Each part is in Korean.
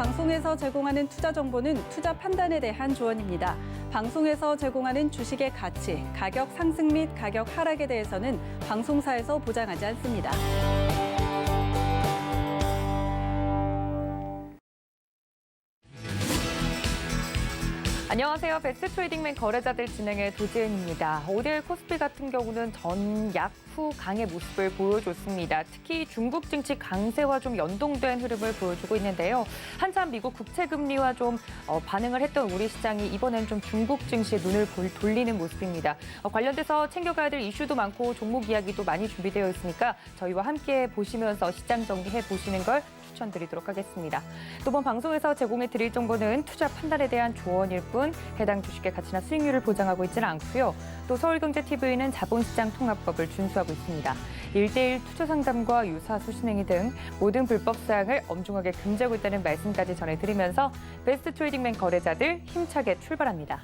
방송에서 제공하는 투자 정보는 투자 판단에 대한 조언입니다. 방송에서 제공하는 주식의 가치, 가격 상승 및 가격 하락에 대해서는 방송사에서 보장하지 않습니다. 안녕하세요. 베스트 트레이딩맨 거래자들 진행의 도지은입니다. 오늘 코스피 같은 경우는 전약 후 강의 모습을 보여줬습니다. 특히 중국 증시 강세와 좀 연동된 흐름을 보여주고 있는데요. 한참 미국 국채 금리와 좀 반응을 했던 우리 시장이 이번엔 좀 중국 증시에 눈을 돌리는 모습입니다. 관련돼서 챙겨가야 될 이슈도 많고 종목 이야기도 많이 준비되어 있으니까 저희와 함께 보시면서 시장 정리해 보시는 걸 추천드리도록 하겠습니다. 또 본 방송에서 제공해 드릴 정보는 투자 판단에 대한 조언일 뿐 해당 주식의 가치나 수익률을 보장하고 있지는 않고요. 또 서울경제TV는 자본시장 통합법을 준수하고 있습니다. 1:1 투자 상담과 유사 수신행위 등 모든 불법 사항을 엄중하게 금지하고 있다는 말씀까지 전해드리면서 베스트 트레이딩맨 거래자들 힘차게 출발합니다.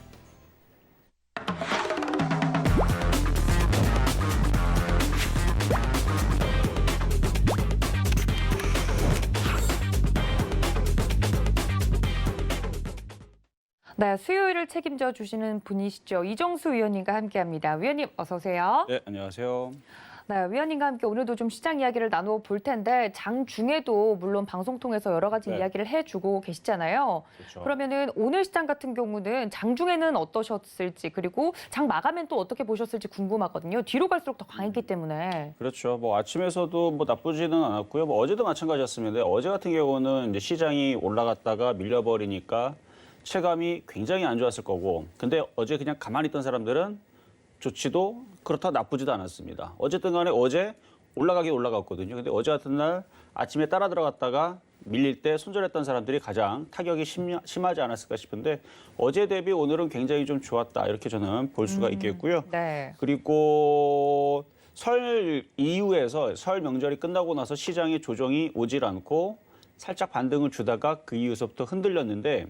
네, 수요일을 책임져 주시는 분이시죠. 이정수 위원님과 함께합니다. 위원님 어서 오세요. 네, 안녕하세요. 네, 위원님과 함께 오늘도 좀 시장 이야기를 나누어 볼 텐데 장 중에도 물론 방송 통해서 여러 가지 이야기를 해주고 계시잖아요. 그렇죠. 그러면은 오늘 시장 같은 경우는 장 중에는 어떠셨을지 그리고 장 마감엔 또 어떻게 보셨을지 궁금하거든요. 뒤로 갈수록 더 강했기 때문에. 그렇죠. 뭐 아침에서도 뭐 나쁘지는 않았고요. 뭐 어제도 마찬가지였습니다. 어제 같은 경우는 이제 시장이 올라갔다가 밀려버리니까 체감이 굉장히 안 좋았을 거고, 근데 어제 그냥 가만히 있던 사람들은 좋지도 그렇다고 나쁘지도 않았습니다. 어쨌든 간에 어제 올라가긴 올라갔거든요. 근데 어제 같은 날 아침에 따라 들어갔다가 밀릴 때 손절했던 사람들이 가장 타격이 심하지 않았을까 싶은데 어제 대비 오늘은 굉장히 좀 좋았다. 이렇게 저는 볼 수가 있겠고요. 네. 그리고 설 이후에서 설 명절이 끝나고 나서 시장의 조정이 오질 않고 살짝 반등을 주다가 그 이후서부터 흔들렸는데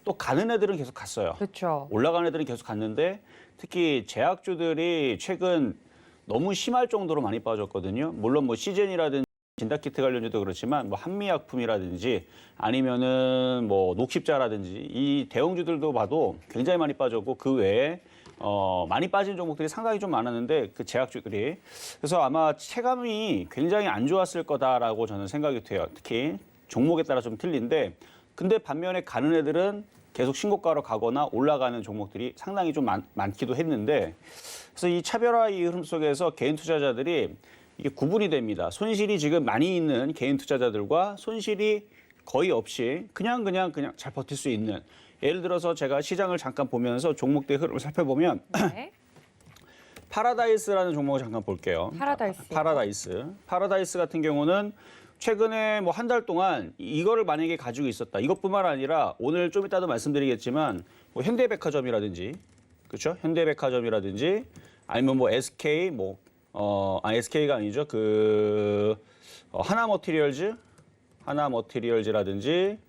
또 가는 애들은 계속 갔어요. 그렇죠. 올라가는 애들은 계속 갔는데 특히 제약주들이 최근 너무 심할 정도로 많이 빠졌거든요. 물론 뭐 시즌이라든지 진단키트 관련주도 그렇지만 뭐 한미약품이라든지 아니면은 뭐 녹십자라든지 이 대형주들도 봐도 굉장히 많이 빠졌고 그 외에 많이 빠진 종목들이 상당히 좀 많았는데 그 제약주들이 그래서 아마 체감이 굉장히 안 좋았을 거다라고 저는 생각이 돼요. 특히 종목에 따라 좀 틀린데 근데 반면에 가는 애들은 계속 신고가로 가거나 올라가는 종목들이 상당히 좀 많기도 했는데 그래서 이 차별화의 흐름 속에서 개인 투자자들이 이게 구분이 됩니다. 손실이 지금 많이 있는 개인 투자자들과 손실이 거의 없이 그냥 잘 버틸 수 있는 예를 들어서 제가 시장을 잠깐 보면서 종목대 흐름을 살펴보면 네. 파라다이스라는 종목을 잠깐 볼게요. 파라다이스 같은 경우는 최근에 뭐 한 달 동안 이거를 만약에 가지고 있었다. 이것뿐만 아니라 오늘 좀 이따도 말씀드리겠지만 뭐 현대백화점이라든지 그렇죠? 현대백화점이라든지 아니면 뭐 SK SK가 아니죠. 하나머티리얼즈라든지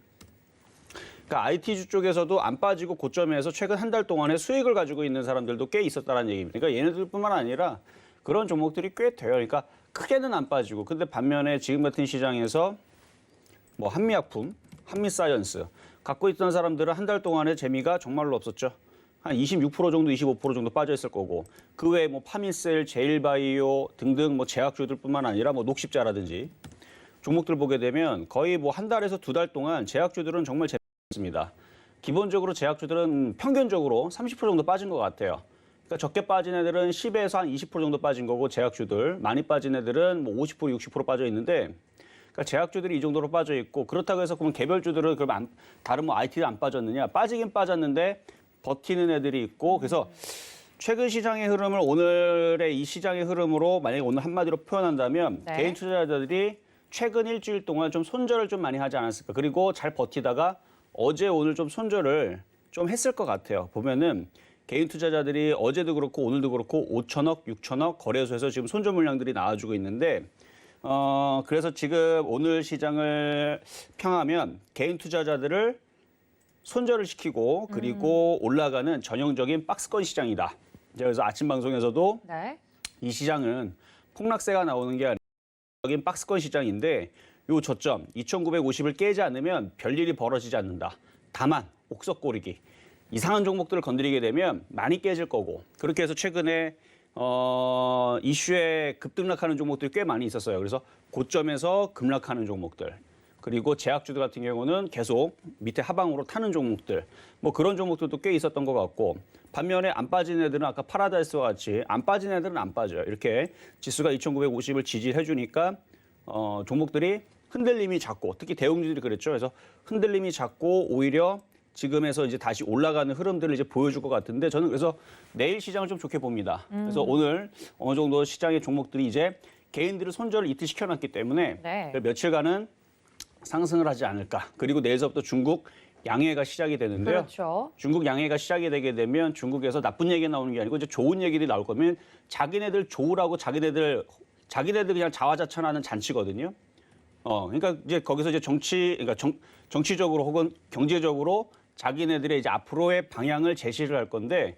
그러니까 IT주 쪽에서도 안 빠지고 고점에서 최근 한 달 동안에 수익을 가지고 있는 사람들도 꽤 있었다는 얘기입니다. 그러니까 얘네들뿐만 아니라 그런 종목들이 꽤 돼요. 그러니까 크게는 안 빠지고 근데 반면에 지금 같은 시장에서 뭐 한미약품, 한미사이언스 갖고 있던 사람들은 한 달 동안에 재미가 정말로 없었죠. 한 26% 정도, 25% 정도 빠져 있을 거고 그 외에 뭐 파미셀, 제일바이오 등등 뭐 제약주들뿐만 아니라 뭐 녹십자라든지 종목들 보게 되면 거의 뭐 한 달에서 두 달 동안 제약주들은 정말 재밌습니다. 기본적으로 제약주들은 평균적으로 30% 정도 빠진 것 같아요. 그러니까 적게 빠진 애들은 10에서 한 20% 정도 빠진 거고 제약주들 많이 빠진 애들은 뭐 50%, 60% 빠져 있는데 그러니까 제약주들이 이 정도로 빠져 있고 그렇다고 해서 그러면 개별주들은 그럼 다른 뭐 IT도 안 빠졌느냐? 빠지긴 빠졌는데 버티는 애들이 있고 그래서 최근 시장의 흐름을 오늘의 이 시장의 흐름으로 만약에 오늘 한마디로 표현한다면 네. 개인 투자자들이 최근 일주일 동안 좀 손절을 좀 많이 하지 않았을까? 그리고 잘 버티다가 어제 오늘 좀 손절을 좀 했을 것 같아요. 보면은 개인 투자자들이 어제도 그렇고 오늘도 그렇고 5천억, 6천억 거래소에서 지금 손절 물량들이 나와주고 있는데 그래서 지금 오늘 시장을 평하면 개인 투자자들을 손절을 시키고 그리고 올라가는 전형적인 박스권 시장이다. 그래서 아침 방송에서도 네. 이 시장은 폭락세가 나오는 게 아니라 박스권 시장인데 요 저점 2,950을 깨지 않으면 별일이 벌어지지 않는다. 다만 옥석고리기 이상한 종목들을 건드리게 되면 많이 깨질 거고 그렇게 해서 최근에 이슈에 급등락하는 종목들이 꽤 많이 있었어요. 그래서 고점에서 급락하는 종목들 그리고 제약주들 같은 경우는 계속 밑에 하방으로 타는 종목들 뭐 그런 종목들도 꽤 있었던 것 같고 반면에 안 빠진 애들은 아까 파라다이스와 같이 안 빠진 애들은 안 빠져요. 이렇게 지수가 2,950을 지지해 주니까 종목들이 흔들림이 작고 특히 대형주들이 그랬죠. 그래서 흔들림이 작고 오히려 지금에서 이제 다시 올라가는 흐름들을 이제 보여줄 것 같은데 저는 그래서 내일 시장을 좀 좋게 봅니다. 그래서 오늘 어느 정도 시장의 종목들이 이제 개인들을 손절을 이틀 시켜놨기 때문에 네. 며칠간은 상승을 하지 않을까. 그리고 내일서부터 중국 양해가 시작이 되는데요. 그렇죠. 중국 양해가 시작이 되게 되면 중국에서 나쁜 얘기가 나오는 게 아니고 이제 좋은 얘기들이 나올 거면 자기네들 좋으라고 자기네들 그냥 자화자찬하는 잔치거든요. 그러니까 이제 거기서 이제 정치적으로 혹은 경제적으로 자기네들의 이제 앞으로의 방향을 제시를 할 건데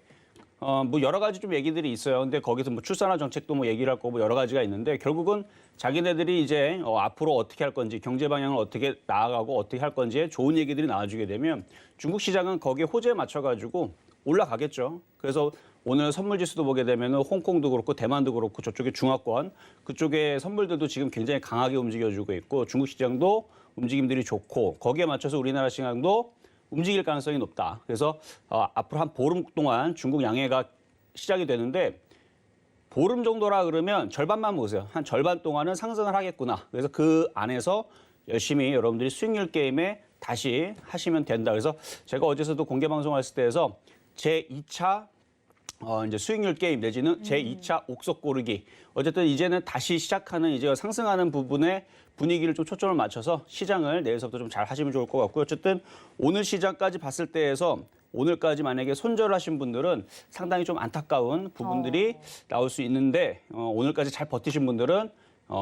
뭐 여러 가지 좀 얘기들이 있어요. 근데 거기서 뭐 출산화 정책도 뭐 얘기를 할 거고 여러 가지가 있는데 결국은 자기네들이 이제 앞으로 어떻게 할 건지 경제 방향을 어떻게 나아가고 어떻게 할 건지에 좋은 얘기들이 나와주게 되면 중국 시장은 거기에 호재에 맞춰가지고 올라가겠죠. 그래서 오늘 선물 지수도 보게 되면 홍콩도 그렇고 대만도 그렇고 저쪽에 중화권 그쪽의 선물들도 지금 굉장히 강하게 움직여주고 있고 중국 시장도 움직임들이 좋고 거기에 맞춰서 우리나라 시장도 움직일 가능성이 높다. 그래서 앞으로 한 보름 동안 중국 양해가 시작이 되는데 보름 정도라 그러면 절반만 보세요. 한 절반 동안은 상승을 하겠구나. 그래서 그 안에서 열심히 여러분들이 수익률 게임에 다시 하시면 된다. 그래서 제가 어제서도 공개 방송했을 때에서 제2차 이제 수익률 게임 내지는 제2차 옥석 고르기. 어쨌든 이제는 다시 시작하는 이제 상승하는 부분에 분위기를 좀 초점을 맞춰서 시장을 내일서부터 좀 잘 하시면 좋을 것 같고요. 어쨌든 오늘 시장까지 봤을 때에서 오늘까지 만약에 손절하신 분들은 상당히 좀 안타까운 부분들이 나올 수 있는데 오늘까지 잘 버티신 분들은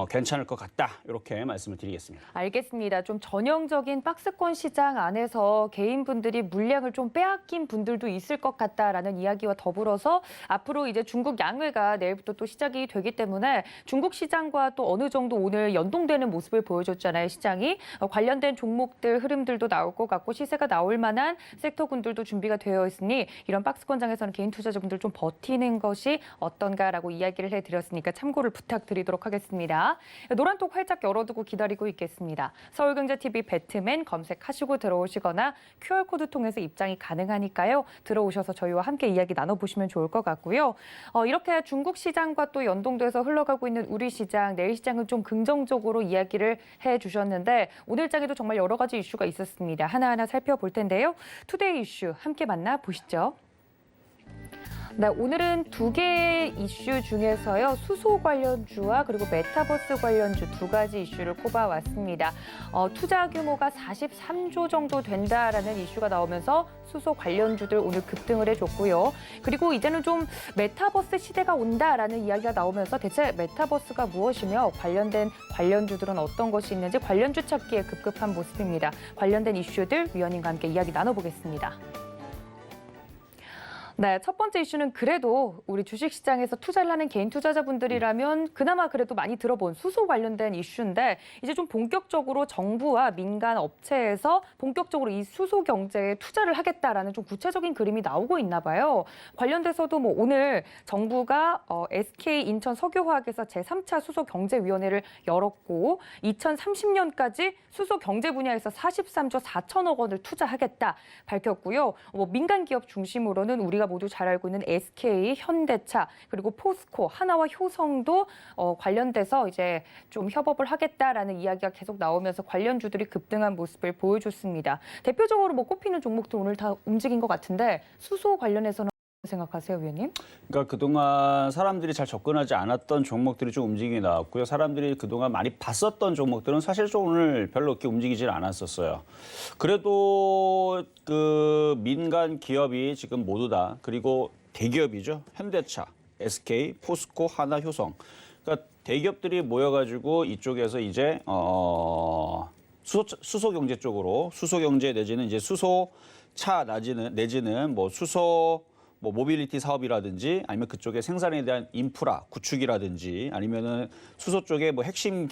괜찮을 것 같다. 이렇게 말씀을 드리겠습니다. 알겠습니다. 좀 전형적인 박스권 시장 안에서 개인분들이 물량을 좀 빼앗긴 분들도 있을 것 같다라는 이야기와 더불어서 앞으로 이제 중국 양회가 내일부터 또 시작이 되기 때문에 중국 시장과 또 어느 정도 오늘 연동되는 모습을 보여줬잖아요, 시장이. 관련된 종목들 흐름들도 나올 것 같고 시세가 나올 만한 섹터군들도 준비가 되어 있으니 이런 박스권장에서는 개인 투자자분들 좀 버티는 것이 어떤가라고 이야기를 해드렸으니까 참고를 부탁드리도록 하겠습니다. 노란톡 활짝 열어두고 기다리고 있겠습니다. 서울경제TV 배트맨 검색하시고 들어오시거나 QR코드 통해서 입장이 가능하니까요. 들어오셔서 저희와 함께 이야기 나눠보시면 좋을 것 같고요. 이렇게 중국 시장과 또 연동돼서 흘러가고 있는 우리 시장, 내일 시장은 좀 긍정적으로 이야기를 해주셨는데 오늘 장에도 정말 여러 가지 이슈가 있었습니다. 하나하나 살펴볼 텐데요. 투데이 이슈 함께 만나보시죠. 네, 오늘은 두 개의 이슈 중에서요. 수소 관련주와 그리고 메타버스 관련주 두 가지 이슈를 꼽아왔습니다. 투자 규모가 43조 정도 된다라는 이슈가 나오면서 수소 관련주들 오늘 급등을 해줬고요. 그리고 이제는 좀 메타버스 시대가 온다라는 이야기가 나오면서 대체 메타버스가 무엇이며 관련된 관련주들은 어떤 것이 있는지 관련주 찾기에 급급한 모습입니다. 관련된 이슈들 위원님과 함께 이야기 나눠보겠습니다. 네, 첫 번째 이슈는 그래도 우리 주식시장에서 투자를 하는 개인 투자자분들이라면 그나마 그래도 많이 들어본 수소 관련된 이슈인데 이제 좀 본격적으로 정부와 민간 업체에서 본격적으로 이 수소 경제에 투자를 하겠다라는 좀 구체적인 그림이 나오고 있나 봐요. 관련돼서도 뭐 오늘 정부가 SK 인천 석유화학에서 제3차 수소경제위원회를 열었고 2030년까지 수소 경제 분야에서 43조 4천억 원을 투자하겠다 밝혔고요. 민간 기업 중심으로는 우리가 모두 잘 알고 있는 SK, 현대차, 그리고 포스코, 하나와 효성도 관련돼서 이제 좀 협업을 하겠다라는 이야기가 계속 나오면서 관련주들이 급등한 모습을 보여줬습니다. 대표적으로 뭐 꼽히는 종목들 오늘 다 움직인 것 같은데 수소 관련해서는 어떻게 생각하세요, 위원님? 그러니까 그동안 사람들이 잘 접근하지 않았던 종목들이 좀 움직임이 나왔고요. 사람들이 그동안 많이 봤었던 종목들은 사실 좀 오늘 별로 그렇게 움직이질 않았었어요. 그래도 그 민간 기업이 지금 모두 다 그리고 대기업이죠. 현대차, SK, 포스코, 하나, 효성. 그러니까 대기업들이 모여가지고 이쪽에서 이제 수소 경제 쪽으로 수소 경제 내지는 이제 수소차 내지는 뭐 수소 뭐 모빌리티 사업이라든지 아니면 그쪽에 생산에 대한 인프라 구축이라든지 아니면은 수소 쪽에 뭐 핵심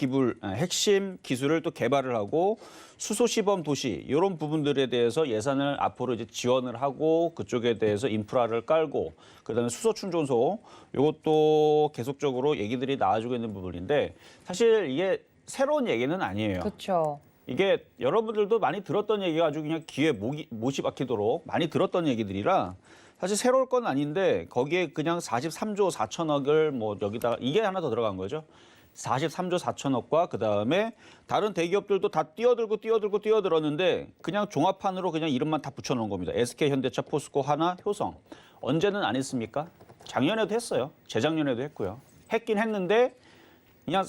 기술을 또 개발을 하고 수소 시범 도시 이런 부분들에 대해서 예산을 앞으로 이제 지원을 하고 그쪽에 대해서 인프라를 깔고 그다음에 수소 충전소 이것도 계속적으로 얘기들이 나와주고 있는 부분인데 사실 이게 새로운 얘기는 아니에요. 그렇죠. 이게 여러분들도 많이 들었던 얘기가 아주 그냥 귀에 못이 박히도록 많이 들었던 얘기들이라 사실 새로울 건 아닌데 거기에 그냥 43조 4천억을 뭐 여기다가 이게 하나 더 들어간 거죠. 43조 4천억과 그다음에 다른 대기업들도 다 뛰어들었는데 그냥 종합판으로 그냥 이름만 다 붙여놓은 겁니다. SK, 현대차, 포스코, 하나, 효성. 언제는 안 했습니까? 작년에도 했어요. 재작년에도 했고요. 했긴 했는데 그냥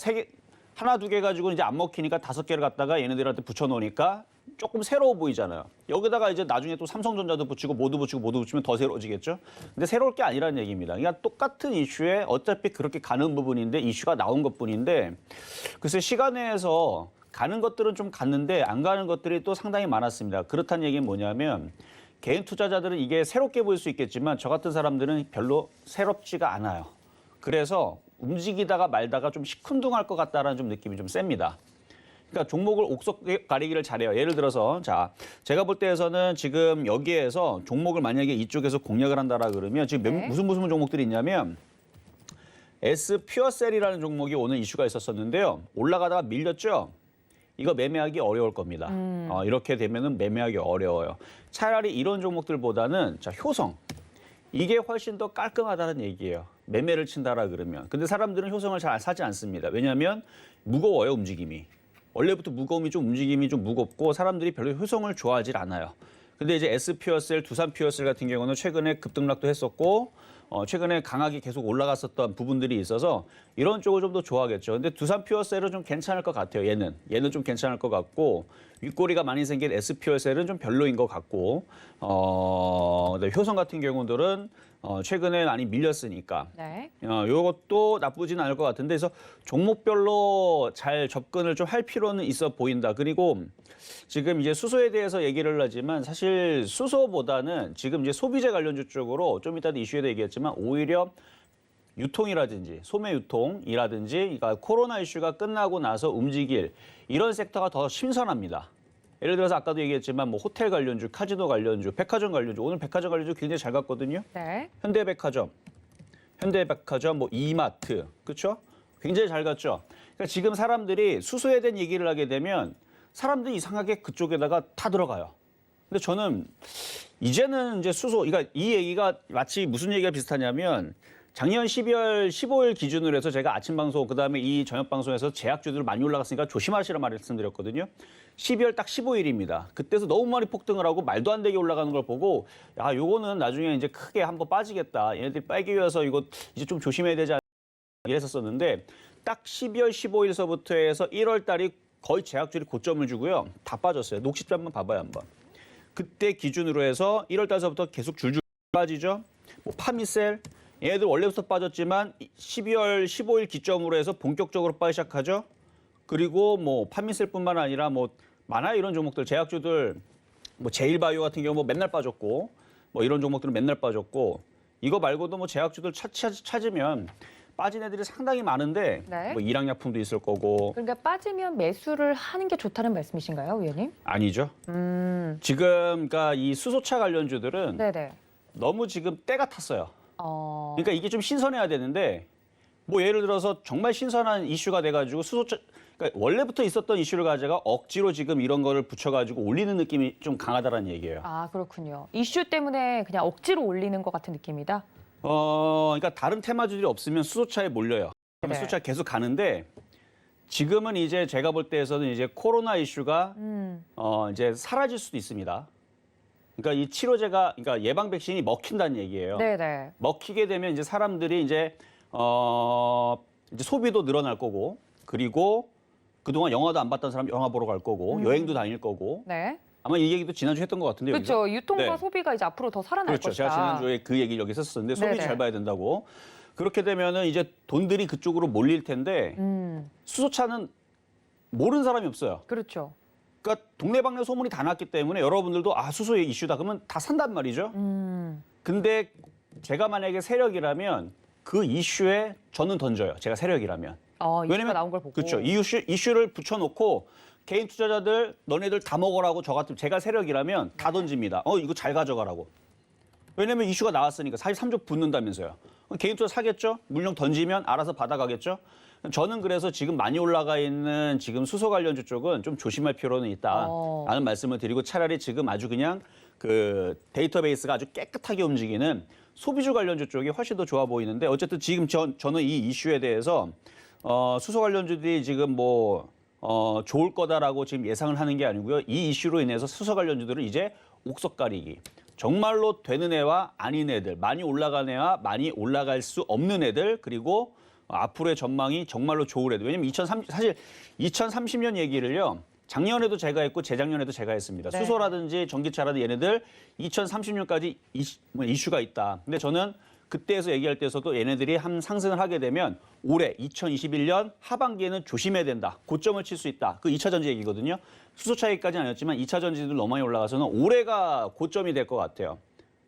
하나, 두 개 가지고 이제 안 먹히니까 5개를 갖다가 얘네들한테 붙여놓으니까 조금 새로워 보이잖아요. 여기다가 이제 나중에 또 삼성전자도 붙이고 모두 붙이면 더 새로워지겠죠. 근데 새로울 게 아니라는 얘기입니다. 그러니까 똑같은 이슈에 어차피 그렇게 가는 부분인데 이슈가 나온 것뿐인데 글쎄 시간 내에서 가는 것들은 좀 갔는데 안 가는 것들이 또 상당히 많았습니다. 그렇다는 얘기는 뭐냐면 개인 투자자들은 이게 새롭게 보일 수 있겠지만 저 같은 사람들은 별로 새롭지가 않아요. 그래서 움직이다가 말다가 좀 시큰둥할 것 같다라는 좀 느낌이 좀 셉니다. 그러니까 종목을 옥석 가리기를 잘해요. 예를 들어서 자 제가 볼 때에서는 지금 여기에서 종목을 만약에 이쪽에서 공략을 한다라 그러면 지금 무슨 종목들이 있냐면 S 퓨어셀이라는 종목이 오늘 이슈가 있었었는데요. 올라가다가 밀렸죠. 이거 매매하기 어려울 겁니다. 이렇게 되면은 매매하기 어려워요. 차라리 이런 종목들보다는 자 효성 이게 훨씬 더 깔끔하다는 얘기예요. 매매를 친다라 그러면. 근데 사람들은 효성을 잘 사지 않습니다. 왜냐하면 무거워요, 움직임이. 원래부터 움직임이 좀 무겁고 사람들이 별로 효성을 좋아하질 않아요. 근데 이제 S퓨어셀, 두산퓨어셀 같은 경우는 최근에 급등락도 했었고 최근에 강하게 계속 올라갔었던 부분들이 있어서 이런 쪽을 좀 더 좋아하겠죠. 근데 두산퓨어셀은 좀 괜찮을 것 같아요. 얘는 좀 괜찮을 것 같고 윗꼬리가 많이 생긴 S퓨어셀은 좀 별로인 것 같고 효성 같은 경우들은 최근에 많이 밀렸으니까 이것도 나쁘진 않을 것 같은데 그래서 종목별로 잘 접근을 좀 할 필요는 있어 보인다. 그리고 지금 이제 수소에 대해서 얘기를 하지만 사실 수소보다는 지금 이제 소비재 관련주 쪽으로 좀 이따도 이슈에도 얘기했지만 오히려 유통이라든지 소매 유통이라든지 그러니까 코로나 이슈가 끝나고 나서 움직일 이런 섹터가 더 신선합니다. 예를 들어서 아까도 얘기했지만 뭐 호텔 관련주, 카지노 관련주, 백화점 관련주 오늘 백화점 관련주 굉장히 잘 갔거든요. 네. 현대백화점, 뭐 이마트, 그렇죠? 굉장히 잘 갔죠. 그러니까 지금 사람들이 수소에 대한 얘기를 하게 되면 사람들이 이상하게 그쪽에다가 다 들어가요. 근데 저는 이제는 이제 그러니까 이 얘기가 마치 무슨 얘기가 비슷하냐면 작년 12월 15일 기준으로 해서 제가 아침 방송 그다음에 이 저녁 방송에서 제약주들 많이 올라갔으니까 조심하시라 말씀드렸거든요. 12월 딱 15일입니다. 그때서 너무 많이 폭등을 하고 말도 안 되게 올라가는 걸 보고 야, 요거는 나중에 이제 크게 한번 빠지겠다. 얘네들이 빨기 위해서 이거 이제 좀 조심해야 되지 않나 이랬었는데 딱 12월 15일서부터 해서 1월 달이 거의 제약주들이 고점을 주고요. 다 빠졌어요. 녹십자 한번 봐봐요, 한번. 그때 기준으로 해서 1월 달서부터 계속 줄줄 빠지죠. 뭐 파미셀 얘네들 원래부터 빠졌지만 12월 15일 기점으로 해서 본격적으로 빠지기 시작하죠. 그리고 뭐 파미셀뿐만 아니라 뭐 많아요. 이런 종목들 제약주들 뭐 제일바이오 같은 경우 뭐 맨날 빠졌고 뭐 이런 종목들은 맨날 빠졌고 이거 말고도 뭐 제약주들 찾으면 빠진 애들이 상당히 많은데 뭐 일양약품도 있을 거고. 그러니까 빠지면 매수를 하는 게 좋다는 말씀이신가요, 위원님? 아니죠. 지금 그러니까 이 수소차 관련주들은 너무 지금 때가 탔어요. 그러니까 이게 좀 신선해야 되는데 뭐 예를 들어서 정말 신선한 이슈가 돼가지고 수소차 그러니까 원래부터 있었던 이슈를 가져가 억지로 지금 이런 거를 붙여가지고 올리는 느낌이 좀 강하다라는 얘기예요. 아 그렇군요. 이슈 때문에 그냥 억지로 올리는 것 같은 느낌이다. 그러니까 다른 테마주들이 없으면 수소차에 몰려요. 그러면 수소차 계속 가는데 지금은 이제 제가 볼 때에서는 이제 코로나 이슈가 이제 사라질 수도 있습니다. 그러니까 이 치료제가 그러니까 예방 백신이 먹힌다는 얘기예요. 먹히게 되면 이제 사람들이 이제 소비도 늘어날 거고 그리고 그동안 영화도 안 봤던 사람 영화 보러 갈 거고 여행도 다닐 거고 아마 이 얘기도 지난주에 했던 것 같은데요. 그렇죠. 유통과 소비가 이제 앞으로 더 살아날 것이다. 제가 지난주에 그 얘기를 여기 했었는데 소비 잘 봐야 된다고. 그렇게 되면은 이제 돈들이 그쪽으로 몰릴 텐데 수소차는 모르는 사람이 없어요. 그렇죠. 그러니까 동네방네 소문이 다 났기 때문에 여러분들도 수소의 이슈다 그러면 다 산단 말이죠. 근데 제가 만약에 세력이라면 그 이슈에 저는 던져요. 제가 세력이라면. 이슈가 나온 걸 보고. 그렇죠. 이슈를 붙여놓고 개인 투자자들 너네들 다 먹으라고 저 같은 제가 세력이라면 다 던집니다. 이거 잘 가져가라고. 왜냐면 이슈가 나왔으니까 43조 붙는다면서요. 개인 투자 사겠죠? 물량 던지면 알아서 받아가겠죠? 저는 그래서 지금 많이 올라가 있는 지금 수소 관련주 쪽은 좀 조심할 필요는 있다라는 말씀을 드리고 차라리 지금 아주 그냥 그 데이터베이스가 아주 깨끗하게 움직이는 소비주 관련주 쪽이 훨씬 더 좋아 보이는데 어쨌든 지금 저는 이 이슈에 대해서 수소 관련주들이 지금 좋을 거다라고 지금 예상을 하는 게 아니고요. 이 이슈로 인해서 수소 관련주들은 이제 옥석 가리기. 정말로 되는 애와 아닌 애들, 많이 올라간 애와 많이 올라갈 수 없는 애들, 그리고 앞으로의 전망이 정말로 좋을 애들. 왜냐면 사실 2030년 얘기를요. 작년에도 제가 했고 재작년에도 제가 했습니다. 네. 수소라든지 전기차라든지 얘네들 2030년까지 이슈가 있다. 근데 저는 그때에서 얘기할 때에서도 얘네들이 한 상승을 하게 되면 올해 2021년 하반기에는 조심해야 된다. 고점을 칠 수 있다. 그 2차 전지 얘기거든요. 수소 차이까지는 아니었지만 2차 전지들 너무 많이 올라가서는 올해가 고점이 될 것 같아요.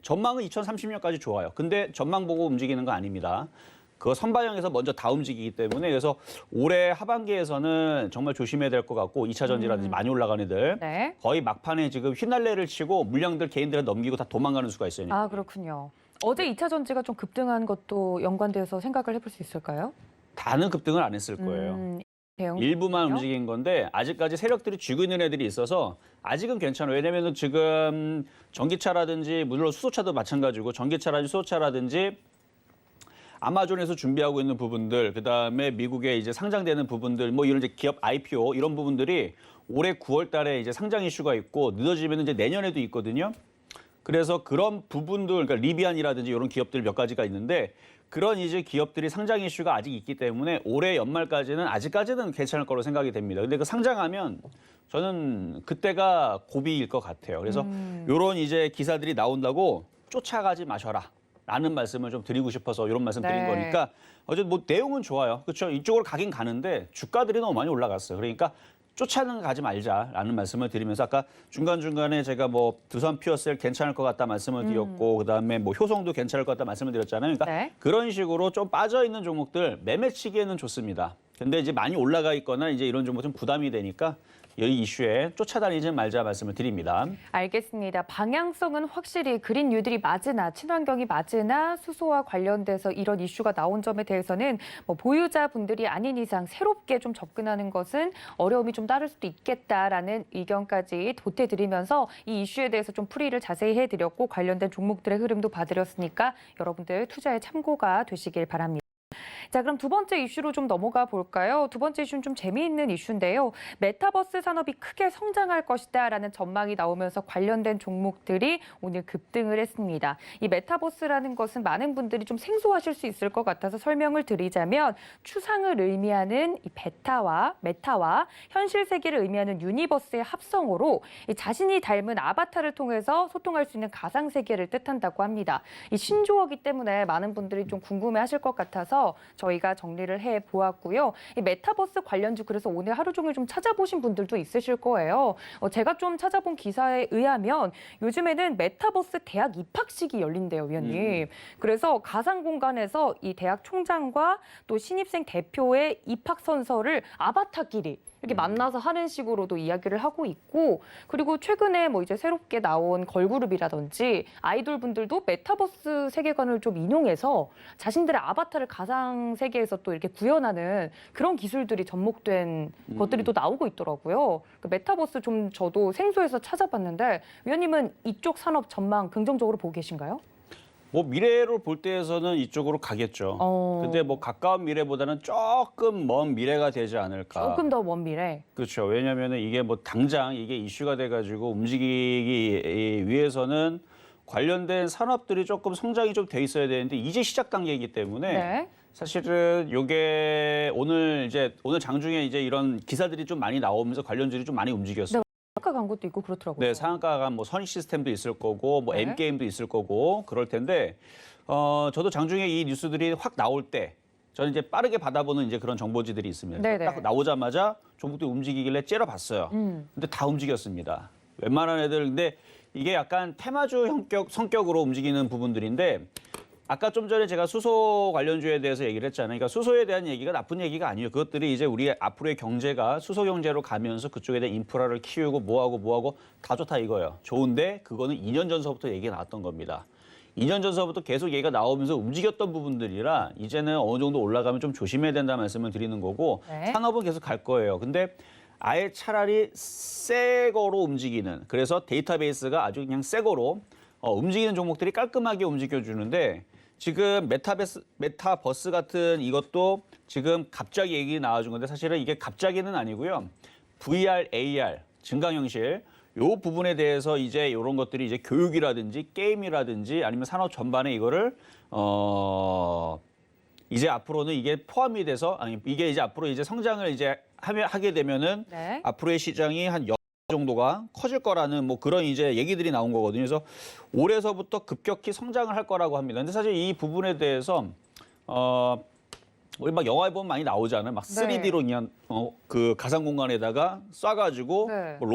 전망은 2030년까지 좋아요. 근데 전망 보고 움직이는 거 아닙니다. 그거 선반영에서 먼저 다 움직이기 때문에 그래서 올해 하반기에서는 정말 조심해야 될 것 같고 2차 전지라든지 많이 올라간 애들 네. 거의 막판에 지금 휘날레를 치고 물량들 개인들한테 넘기고 다 도망가는 수가 있어요. 그렇군요. 어제 2차 전지가 좀 급등한 것도 연관돼서 생각을 해볼 수 있을까요? 다는 급등을 안 했을 거예요. 대형 일부만 움직인 건데 아직까지 세력들이 쥐고 있는 애들이 있어서 아직은 괜찮아요. 왜냐하면 지금 전기차라든지 물론 수소차도 마찬가지고 전기차라든지 수소차라든지 아마존에서 준비하고 있는 부분들, 그다음에 미국에 이제 상장되는 부분들, 이런 이제 기업 IPO 이런 부분들이 올해 9월 달에 이제 상장 이슈가 있고 늦어지면 이제 내년에도 있거든요. 그래서 그런 부분들, 그러니까 리비안이라든지 이런 기업들 몇 가지가 있는데 그런 이제 기업들이 상장 이슈가 아직 있기 때문에 올해 연말까지는 아직까지는 괜찮을 거로 생각이 됩니다. 근데 그 상장하면 저는 그때가 고비일 것 같아요. 그래서 이런 이제 기사들이 나온다고 쫓아가지 마셔라. 라는 말씀을 좀 드리고 싶어서 이런 말씀 드린 네. 거니까 어쨌든 내용은 좋아요. 그렇죠? 이쪽으로 가긴 가는데 주가들이 너무 많이 올라갔어요. 그러니까 쫓아는 가지 말자라는 말씀을 드리면서 아까 중간중간에 제가 두산 퓨어셀 괜찮을 것 같다 말씀을 드렸고 그다음에 효성도 괜찮을 것 같다 말씀을 드렸잖아요. 그러니까 네. 그런 식으로 좀 빠져 있는 종목들 매매치기에는 좋습니다. 근데 이제 많이 올라가 있거나 이제 이런 종목 좀 부담이 되니까 이 이슈에 쫓아다니지 말자 말씀을 드립니다. 알겠습니다. 방향성은 확실히 그린 뉴딜이 맞으나 친환경이 맞으나 수소와 관련돼서 이런 이슈가 나온 점에 대해서는 보유자분들이 아닌 이상 새롭게 좀 접근하는 것은 어려움이 좀 따를 수도 있겠다라는 의견까지 보태드리면서 이 이슈에 대해서 좀 풀이를 자세히 해드렸고 관련된 종목들의 흐름도 봐드렸으니까 여러분들 투자에 참고가 되시길 바랍니다. 자, 그럼 두 번째 이슈로 좀 넘어가 볼까요? 두 번째 이슈는 좀 재미있는 이슈인데요. 메타버스 산업이 크게 성장할 것이다라는 전망이 나오면서 관련된 종목들이 오늘 급등을 했습니다. 이 메타버스라는 것은 많은 분들이 좀 생소하실 수 있을 것 같아서 설명을 드리자면 추상을 의미하는 이 메타와 현실 세계를 의미하는 유니버스의 합성어로 이 자신이 닮은 아바타를 통해서 소통할 수 있는 가상 세계를 뜻한다고 합니다. 이 신조어기 때문에 많은 분들이 좀 궁금해하실 것 같아서 저희가 정리를 해보았고요. 이 메타버스 관련주 그래서 오늘 하루 종일 좀 찾아보신 분들도 있으실 거예요. 제가 좀 찾아본 기사에 의하면 요즘에는 메타버스 대학 입학식이 열린대요, 위원님. 그래서 가상 공간에서 이 대학 총장과 또 신입생 대표의 입학 선서를 아바타끼리 이렇게 만나서 하는 식으로도 이야기를 하고 있고 그리고 최근에 이제 새롭게 나온 걸그룹이라든지 아이돌 분들도 메타버스 세계관을 좀 인용해서 자신들의 아바타를 가상 세계에서 또 이렇게 구현하는 그런 기술들이 접목된 것들이 또 나오고 있더라고요. 그 메타버스 좀 저도 생소해서 찾아봤는데 위원님은 이쪽 산업 전망 긍정적으로 보고 계신가요? 미래로 볼 때에서는 이쪽으로 가겠죠. 근데 가까운 미래보다는 조금 먼 미래가 되지 않을까. 조금 더 먼 미래. 그렇죠. 왜냐하면 이게 당장 이게 이슈가 돼가지고 움직이기 위해서는 관련된 산업들이 조금 성장이 좀 돼 있어야 되는데 이제 시작 단계이기 때문에 네. 사실은 이게 오늘 장중에 이제 이런 기사들이 좀 많이 나오면서 관련주들이 좀 많이 움직였어요. 네. 상한가 간 것도 있고 그렇더라고요. 네, 상한가가 선익 시스템도 있을 거고 네. M게임도 있을 거고 그럴 텐데 저도 장중에 이 뉴스들이 확 나올 때 저는 이제 빠르게 받아보는 이제 그런 정보지들이 있습니다. 네네. 딱 나오자마자 종목들이 움직이길래 째려봤어요. 근데 다 움직였습니다. 웬만한 애들 근데 이게 약간 테마주 성격으로 움직이는 부분들인데 아까 좀 전에 제가 수소 관련주에 대해서 얘기를 했잖아요. 그러니까 수소에 대한 얘기가 나쁜 얘기가 아니에요. 그것들이 이제 우리 앞으로의 경제가 수소 경제로 가면서 그쪽에 대한 인프라를 키우고 뭐하고 다 좋다 이거예요. 좋은데 그거는 2년 전서부터 얘기가 나왔던 겁니다. 2년 전서부터 계속 얘기가 나오면서 움직였던 부분들이라 이제는 어느 정도 올라가면 좀 조심해야 된다는 말씀을 드리는 거고 네. 산업은 계속 갈 거예요. 근데 아예 차라리 새 거로 움직이는 그래서 데이터베이스가 아주 그냥 새 거로 움직이는 종목들이 깔끔하게 움직여주는데 지금 메타버스 같은 이것도 지금 갑자기 얘기 나와준 건데 사실은 이게 갑자기는 아니고요. VR, AR, 증강현실 요 부분에 대해서 이제 이런 것들이 이제 교육이라든지 게임이라든지 아니면 산업 전반에 이거를 이제 앞으로는 이게 포함이 돼서 아니 이게 이제 앞으로 이제 성장을 이제 하게 되면은 네. 앞으로의 시장이 한 정도가 커질 거라는 뭐 그런 이제 얘기들이 나온 거거든요. 그래서 올해서부터 급격히 성장을 할 거라고 합니다. 근데 사실 이 부분에 대해서 우리 막 영화에 보면 많이 나오잖아요. 막 3D로 그냥 그 가상 공간에다가 쏴가지고 네. 뭐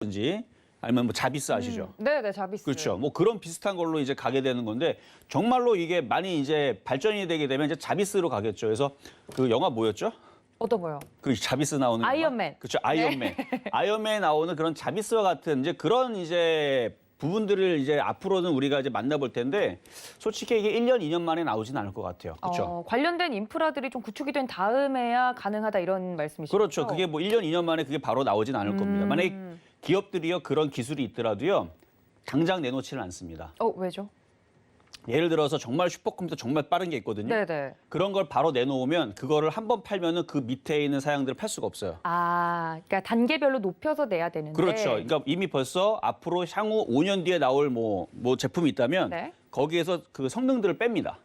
로봇인지 아니면 뭐 자비스 아시죠? 네, 자비스. 그렇죠. 뭐 그런 비슷한 걸로 이제 가게 되는 건데 정말로 이게 많이 이제 발전이 되게 되면 이제 자비스로 가겠죠. 그래서 그 영화 뭐였죠? 어떤 거요? 그 자비스 나오는 아이언맨. 그렇죠. 아이언맨. 아이언맨에 나오는 그런 자비스와 같은 이제 그런 이제 부분들을 이제 앞으로는 우리가 이제 만나볼 텐데 솔직히 이게 1년, 2년 만에 나오진 않을 것 같아요. 그렇죠. 관련된 인프라들이 좀 구축이 된 다음에야 가능하다 이런 말씀이시죠? 그렇죠. 그게 뭐 1년, 2년 만에 그게 바로 나오진 않을 겁니다. 만약에 기업들이요 그런 기술이 있더라도요 당장 내놓지는 않습니다. 왜죠? 예를 들어서 정말 슈퍼컴퓨터 정말 빠른 게 있거든요. 네네. 그런 걸 바로 내놓으면 그거를 한 번 팔면은 그 밑에 있는 사양들을 팔 수가 없어요. 그러니까 단계별로 높여서 내야 되는데. 그렇죠. 그러니까 이미 벌써 앞으로 향후 5년 뒤에 나올 뭐 제품이 있다면 네. 거기에서 그 성능들을 뺍니다.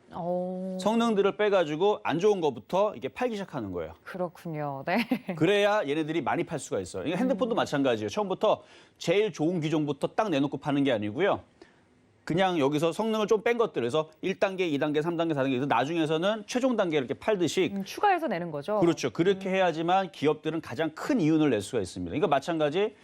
성능들을 빼가지고 안 좋은 거부터 이게 팔기 시작하는 거예요. 그렇군요. 네. 그래야 얘네들이 많이 팔 수가 있어요. 그러니까 핸드폰도 마찬가지예요. 처음부터 제일 좋은 기종부터 딱 내놓고 파는 게 아니고요. 그냥 여기서 성능을 좀 뺀 것들, 그래서 1단계, 2단계, 3단계, 4단계, 나중에서는 최종 단계 이렇게 팔듯이 추가해서 내는 거죠? 그렇죠. 그렇게 해야지만 기업들은 가장 큰 이윤을 낼 수가 있습니다. 그러니까 마찬가지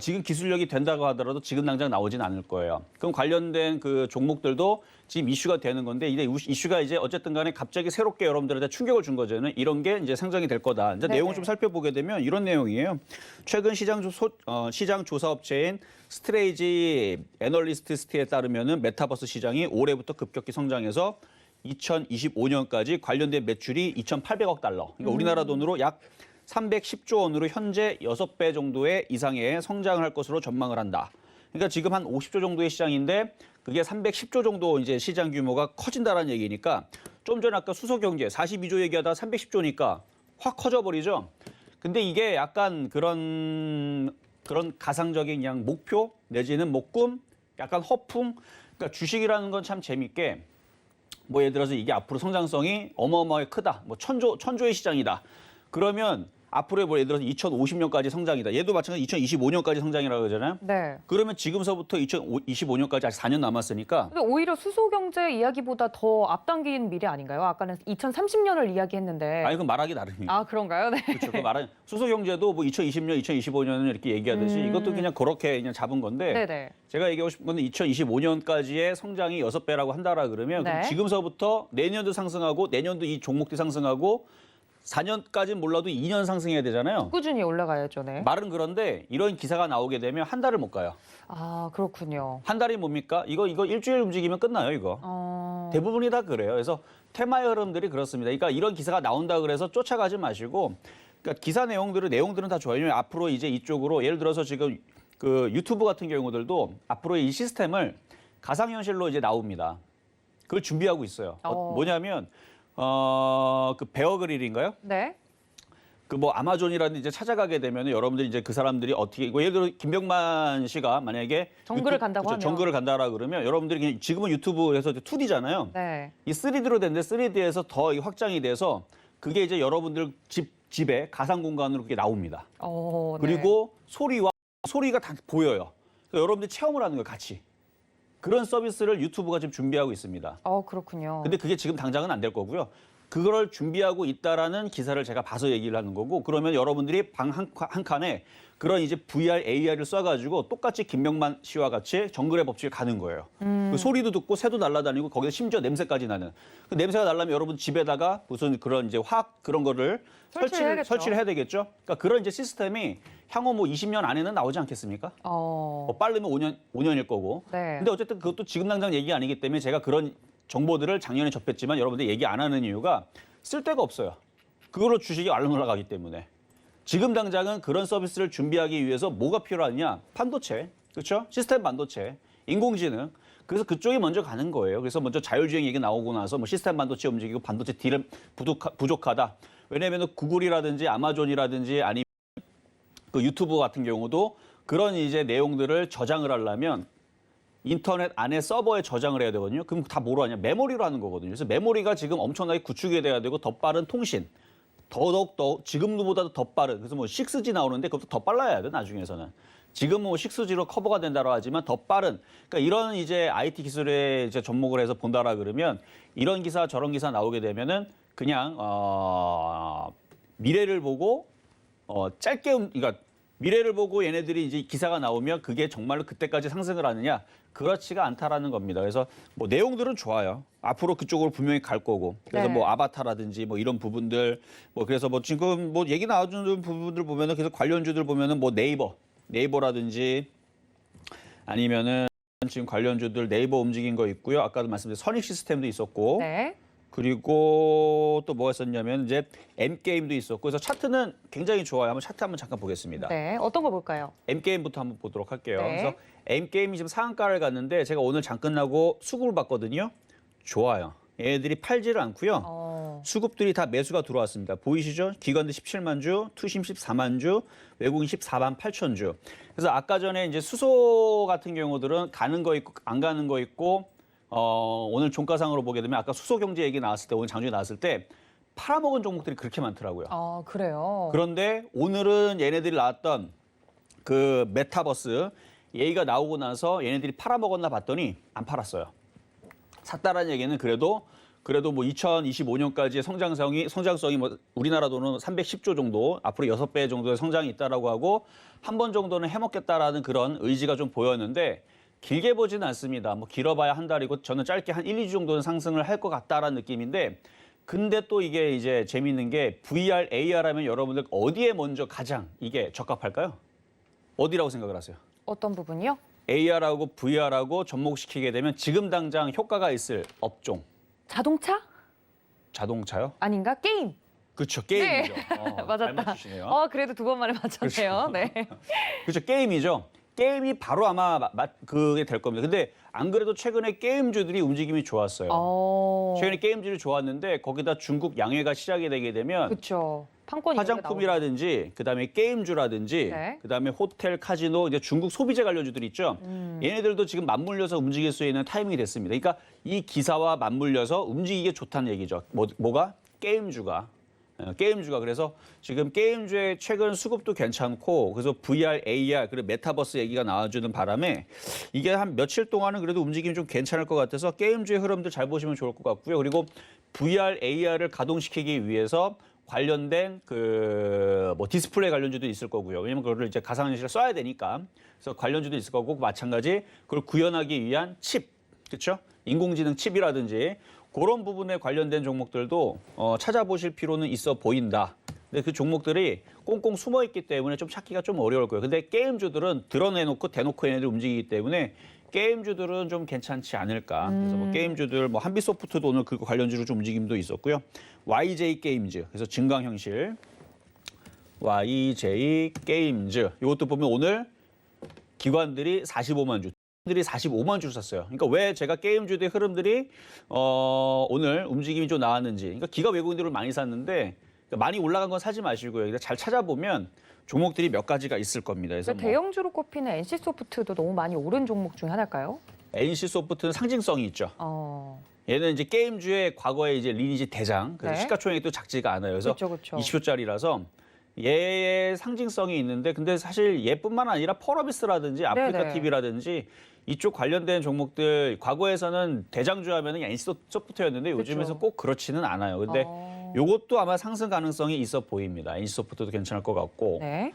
지금 기술력이 된다고 하더라도 지금 당장 나오진 않을 거예요. 그럼 관련된 그 종목들도 지금 이슈가 되는 건데 이제 이슈가 이제 어쨌든 간에 갑자기 새롭게 여러분들한테 충격을 준 거잖아요. 이런 게 이제 상장이 될 거다. 이제 내용을 좀 살펴보게 되면 이런 내용이에요. 최근 시장 조사 업체인 스트레이지 애널리스트에 따르면은 메타버스 시장이 올해부터 급격히 성장해서 2025년까지 관련된 매출이 2,800억 달러. 그러니까 우리나라 돈으로 약 310조 원으로 현재 6배 정도의 이상의 성장을 할 것으로 전망을 한다. 그러니까 지금 한 50조 정도의 시장인데 그게 310조 정도 이제 시장 규모가 커진다라는 얘기니까 좀 전에 아까 수소 경제 42조 얘기하다가 310조니까 확 커져 버리죠. 근데 이게 약간 그런 가상적인 그냥 목표 내지는 뭐 꿈, 약간 허풍. 그러니까 주식이라는 건 참 재밌게 뭐 예를 들어서 이게 앞으로 성장성이 어마어마하게 크다. 뭐 천조의 시장이다. 그러면 앞으로 뭐 예를 들어서 2050년까지 성장이다. 얘도 마찬가지 2025년까지 성장이라고 그러잖아요. 네. 그러면 지금서부터 2025년까지 아직 4년 남았으니까 근데 오히려 수소 경제 이야기보다 더 앞당긴 미래 아닌가요? 아까는 2030년을 이야기했는데. 아니 그 말하기 나름이에요. 그런가요? 네. 그렇죠. 그 말은 수소 경제도 뭐 2020년, 2025년을 이렇게 얘기하듯이 이것도 그냥 그렇게 그냥 잡은 건데 네네. 제가 얘기하고 싶은 건 2025년까지의 성장이 6배라고 한다라 그러면 네. 그럼 지금서부터 내년도 상승하고 내년도 이 종목들이 상승하고 4년까지는 몰라도 2년 상승해야 되잖아요. 꾸준히 올라가야죠. 네. 말은 그런데 이런 기사가 나오게 되면 한 달을 못 가요. 그렇군요. 한 달이 뭡니까? 이거 일주일 움직이면 끝나요, 이거. 대부분이 다 그래요. 그래서 테마의 흐름들이 그렇습니다. 그러니까 이런 기사가 나온다 그래서 쫓아가지 마시고 그러니까 기사 내용들은 다 좋아요. 왜냐면 앞으로 이제 이쪽으로 예를 들어서 지금 그 유튜브 같은 경우들도 앞으로 이 시스템을 가상현실로 이제 나옵니다. 그걸 준비하고 있어요. 뭐냐면 그 베어그릴인가요? 네. 그 뭐 아마존이라든지 이제 찾아가게 되면 여러분들이 이제 그 사람들이 어떻게 예를 들어 김병만 씨가 만약에 정글을 간다고 하면 정글을 간다라 그러면 여러분들이 그냥 지금은 유튜브에서 2D잖아요. 네. 이 3D로 됐는데 3D에서 더 확장이 돼서 그게 이제 여러분들 집에 가상 공간으로 그게 나옵니다. 네. 그리고 소리가 다 보여요. 그러니까 여러분들이 체험을 하는 거예요, 같이. 그런 서비스를 유튜브가 지금 준비하고 있습니다. 그렇군요. 근데 그게 지금 당장은 안 될 거고요. 그걸 준비하고 있다라는 기사를 제가 봐서 얘기를 하는 거고 그러면 여러분들이 방 한 칸에 그런 이제 VR, AR을 써가지고 똑같이 김명만 씨와 같이 정글의 법칙을 가는 거예요. 그 소리도 듣고 새도 날아다니고 거기서 심지어 냄새까지 나는. 그 냄새가 나려면 여러분 집에다가 무슨 그런 이제 화학 그런 거를 설치를 해야 되겠죠. 그러니까 그런 이제 시스템이 향후 뭐 20년 안에는 나오지 않겠습니까? 뭐 빠르면 5년일 거고. 네. 근데 어쨌든 그것도 지금 당장 얘기가 아니기 때문에 제가 그런 정보들을 작년에 접했지만 여러분들 얘기 안 하는 이유가 쓸데가 없어요. 그걸로 주식이 알로 올라가기 때문에. 지금 당장은 그런 서비스를 준비하기 위해서 뭐가 필요하냐? 반도체, 그렇죠? 시스템 반도체, 인공지능. 그래서 그쪽이 먼저 가는 거예요. 그래서 먼저 자율주행 얘기 나오고 나서 뭐 시스템 반도체 움직이고 반도체 딜은 부족하다. 왜냐하면 구글이라든지 아마존이라든지 아니면 그 유튜브 같은 경우도 그런 이제 내용들을 저장을 하려면 인터넷 안에 서버에 저장을 해야 되거든요. 그럼 다 뭐로 하냐? 메모리로 하는 거거든요. 그래서 메모리가 지금 엄청나게 구축이 돼야 되고 더 빠른 통신. 더더욱 지금보다도 더 빠른. 그래서 뭐 6G 나오는데 그것도 더 빨라야 돼, 나중에서는. 지금 뭐 6G로 커버가 된다고 하지만 더 빠른. 그러니까 이런 이제 IT 기술에 이제 접목을 해서 본다라 그러면 이런 기사 저런 기사 나오게 되면은 그냥 미래를 보고 그러니까 미래를 보고 얘네들이 이제 기사가 나오면 그게 정말로 그때까지 상승을 하느냐? 그렇지가 않다라는 겁니다. 그래서 뭐 내용들은 좋아요. 앞으로 그쪽으로 분명히 갈 거고. 그래서 네. 뭐 아바타라든지 뭐 이런 부분들 뭐 그래서 뭐 지금 뭐 얘기 나오는 부분들 보면은 그래서 관련주들 보면은 뭐 네이버라든지 아니면은 지금 관련주들 네이버 움직인 거 있고요. 아까도 말씀드린 선익 시스템도 있었고. 네. 그리고 또 뭐가 있었냐면 이제 M게임도 있었고. 그래서 차트는 굉장히 좋아요. 한번 차트 한번 잠깐 보겠습니다. 네. 어떤 거 볼까요? M게임부터 한번 보도록 할게요. 네. 그래서 M게임이 지금 상한가를 갔는데 제가 오늘 장 끝나고 수급을 봤거든요. 좋아요. 얘네들이 팔지를 않고요. 수급들이 다 매수가 들어왔습니다. 보이시죠? 기관들 17만 주, 투심 14만 주, 외국인 14만 8천 주. 그래서 아까 전에 이제 수소 같은 경우들은 가는 거 있고 안 가는 거 있고 오늘 종가상으로 보게 되면 아까 수소 경제 얘기 나왔을 때 오늘 장중에 나왔을 때 팔아먹은 종목들이 그렇게 많더라고요. 아, 그래요? 그런데 오늘은 얘네들이 나왔던 그 메타버스 얘기가 나오고 나서 얘네들이 팔아먹었나 봤더니 안 팔았어요. 샀다라는 얘기는 그래도 뭐 2025년까지의 성장성이 뭐 우리나라 돈은 310조 정도, 앞으로 6배 정도의 성장이 있다라고 하고 한 번 정도는 해먹겠다라는 그런 의지가 좀 보였는데 길게 보지는 않습니다. 뭐 길어봐야 한 달이고 저는 짧게 한 1, 2주 정도는 상승을 할 것 같다라는 느낌인데 근데 또 이게 이제 재미있는 게 VR, AR 하면 여러분들 어디에 먼저 가장 이게 적합할까요? 어디라고 생각을 하세요? 어떤 부분이요? AR하고 VR하고 접목시키게 되면 지금 당장 효과가 있을 업종. 자동차? 자동차요? 아닌가? 게임. 그렇죠. 게임이죠. 맞았다. 잘 맞추시네요. 그래도 두 번 만에 맞췄네요. 네. 그렇죠. 게임이죠. 게임이 바로 아마 그게 될 겁니다. 근데 안 그래도 최근에 게임주들이 움직임이 좋았어요. 최근에 게임주들이 좋았는데 거기다 중국 양해가 시작이 되게 되면 그렇죠. 판권이 화장품이라든지 그다음에 게임주라든지 네. 그다음에 호텔, 카지노, 이제 중국 소비재 관련주들 있죠. 얘네들도 지금 맞물려서 움직일 수 있는 타이밍이 됐습니다. 그러니까 이 기사와 맞물려서 움직이기 좋다는 얘기죠. 뭐가? 게임주가. 그래서 지금 게임주의 최근 수급도 괜찮고 그래서 VR, AR 그리고 메타버스 얘기가 나와주는 바람에 이게 한 며칠 동안은 그래도 움직임이 좀 괜찮을 것 같아서 게임주의 흐름들 잘 보시면 좋을 것 같고요. 그리고 VR, AR을 가동시키기 위해서 관련된 뭐 디스플레이 관련주도 있을 거고요. 왜냐면 그거를 이제 가상현실에 써야 되니까. 그래서 관련주도 있을 거고 마찬가지 그걸 구현하기 위한 칩, 그렇죠? 인공지능 칩이라든지 그런 부분에 관련된 종목들도 찾아보실 필요는 있어 보인다. 근데 그 종목들이 꽁꽁 숨어 있기 때문에 좀 찾기가 좀 어려울 거예요. 근데 게임주들은 드러내놓고 대놓고 얘네들 움직이기 때문에 게임주들은 좀 괜찮지 않을까. 그래서 뭐 게임주들, 뭐 한빛소프트도 오늘 그 관련주로 좀 움직임도 있었고요. YJ 게임즈, 그래서 증강현실, YJ 게임즈. 이것도 보면 오늘 기관들이 45만 주. 들이 45만 주를 샀어요. 그러니까 왜 제가 게임주의 흐름들이 오늘 움직임이 좀 나왔는지. 그러니까 기가 외국인들을 많이 샀는데 그러니까 많이 올라간 건 사지 마시고요. 그러니까 잘 찾아보면 종목들이 몇 가지가 있을 겁니다. 그래서 뭐 대형주로 꼽히는 NC소프트도 너무 많이 오른 종목 중에 하나일까요? NC소프트는 상징성이 있죠. 얘는 이제 게임주의 과거에 이제 리니지 대장. 그래서 네. 시가총액이 또 작지가 않아요. 그래서 그렇죠. 20조짜리라서 얘의 상징성이 있는데 근데 사실 얘뿐만 아니라 펄어비스라든지 아프리카 네네. TV라든지 이쪽 관련된 종목들 과거에서는 대장주 하면은 NC소프트였는데 요즘에서 꼭 그렇지는 않아요. 근데 요것도 아마 상승 가능성이 있어 보입니다. NC소프트도 괜찮을 것 같고. 네.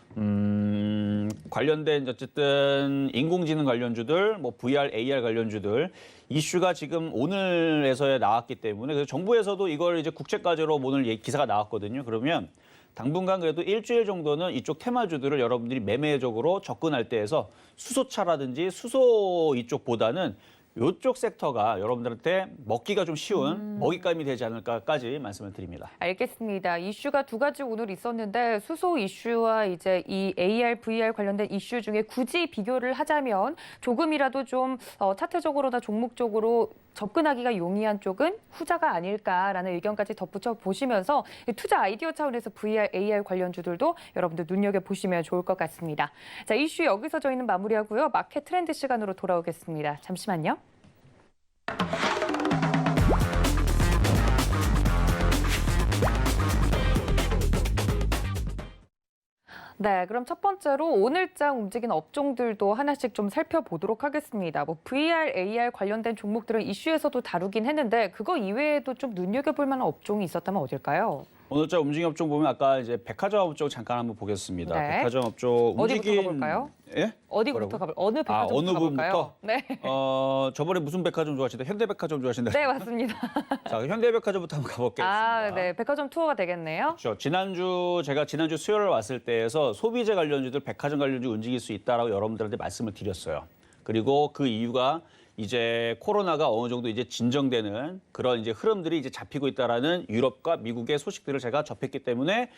관련된 어쨌든 인공지능 관련주들, 뭐 VR, AR 관련주들 이슈가 지금 오늘에서야 나왔기 때문에 그래서 정부에서도 이걸 이제 국제과제로 오늘 기사가 나왔거든요. 그러면 당분간 그래도 일주일 정도는 이쪽 테마주들을 여러분들이 매매적으로 접근할 때에서 수소차라든지 수소 이쪽보다는 이쪽 섹터가 여러분들한테 먹기가 좀 쉬운 먹잇감이 되지 않을까까지 말씀을 드립니다. 알겠습니다. 이슈가 두 가지 오늘 있었는데 수소 이슈와 이제 이 AR, VR 관련된 이슈 중에 굳이 비교를 하자면 조금이라도 좀 차트적으로나 종목적으로 접근하기가 용이한 쪽은 후자가 아닐까라는 의견까지 덧붙여 보시면서 투자 아이디어 차원에서 VR, AR 관련주들도 여러분들 눈여겨보시면 좋을 것 같습니다. 자, 이슈 여기서 저희는 마무리하고요. 마켓 트렌드 시간으로 돌아오겠습니다. 잠시만요. 네, 그럼 첫 번째로 오늘장 움직인 업종들도 하나씩 좀 살펴보도록 하겠습니다. 뭐 VR, AR 관련된 종목들은 이슈에서도 다루긴 했는데 그거 이외에도 좀 눈여겨볼 만한 업종이 있었다면 어딜까요? 오늘자 움직임 업종 보면 아까 이제 백화점 업종 잠깐 한번 보겠습니다. 네. 백화점 업종 어디부터 가볼까요? 예? 어디부터 가볼까요? 어느 백화점부터 어느 가볼까요? 부분부터? 네. 저번에 무슨 백화점 좋아하시는데 현대백화점 좋아하신다. 네, 맞습니다. 자, 현대백화점부터 한번 가볼게요. 네, 백화점 투어가 되겠네요. 그렇죠. 제가 지난주 수요일 왔을 때에서 소비재 관련주들, 백화점 관련주 움직일 수 있다라고 여러분들한테 말씀을 드렸어요. 그리고 그 이유가 이제 코로나가 어느 정도 이제 진정되는 그런 이제 흐름들이 이제 잡히고 있다라는 유럽과 미국의 소식들을 제가 접했기 때문에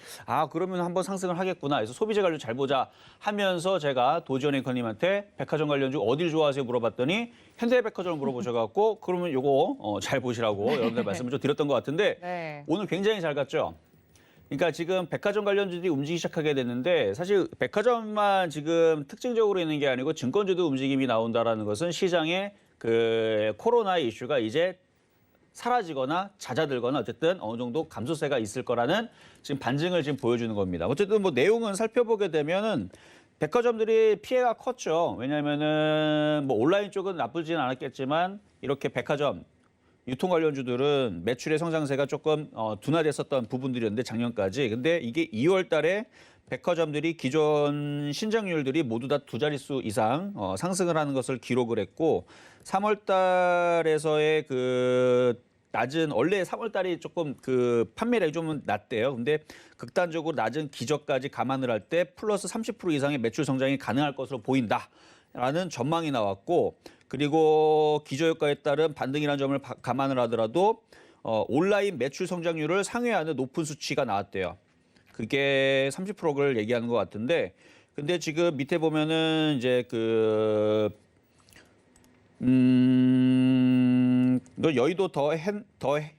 그러면 한번 상승을 하겠구나. 그래서 소비재 관련 잘 보자 하면서 제가 도지원 앵커님한테 백화점 관련주 어딜 좋아하세요 물어봤더니 현대백화점을 물어보셔갖고 그러면 요거 잘 보시라고 여러분들 말씀을 좀 드렸던 것 같은데 네. 오늘 굉장히 잘 갔죠. 그러니까 지금 백화점 관련주들이 움직이기 시작하게 됐는데 사실 백화점만 지금 특징적으로 있는 게 아니고 증권주도 움직임이 나온다라는 것은 시장에 그 코로나 이슈가 이제 사라지거나 잦아들거나 어쨌든 어느 정도 감소세가 있을 거라는 지금 반증을 지금 보여주는 겁니다. 어쨌든 뭐 내용은 살펴보게 되면은 백화점들이 피해가 컸죠. 왜냐하면은 뭐 온라인 쪽은 나쁘지는 않았겠지만 이렇게 백화점 유통 관련주들은 매출의 성장세가 조금 둔화됐었던 부분들이었는데 작년까지. 근데 이게 2월 달에 백화점들이 기존 신장률들이 모두 다 두 자릿수 이상 상승을 하는 것을 기록을 했고 3월 달에서의 그 낮은 원래 3월 달이 조금 그 판매량이 좀 낮대요. 근데 극단적으로 낮은 기저까지 감안을 할 때 플러스 30% 이상의 매출 성장이 가능할 것으로 보인다라는 전망이 나왔고 그리고 기저효과에 따른 반등이라는 점을 감안을 하더라도 온라인 매출 성장률을 상회하는 높은 수치가 나왔대요. 그게 30%를 얘기하는 것 같은데, 근데 지금 밑에 보면은 이제 여의도 더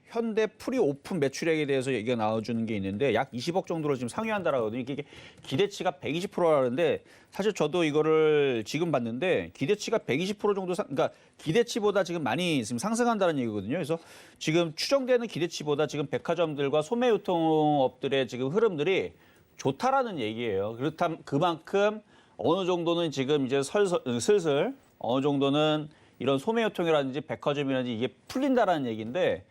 현대 프리 오픈 매출액에 대해서 얘기가 나와주는 게 있는데 약 20억 정도로 지금 상회한다라고 하거든요. 이게 기대치가 120%라는데 사실 저도 이거를 지금 봤는데 기대치가 120% 정도 그러니까 기대치보다 지금 많이 지금 상승한다는 얘기거든요. 그래서 지금 추정되는 기대치보다 지금 백화점들과 소매 유통업들의 지금 흐름들이 좋다라는 얘기예요. 그렇다면 그만큼 어느 정도는 지금 이제 슬슬 어느 정도는 이런 소매 유통이라든지 백화점이라든지 이게 풀린다라는 얘기인데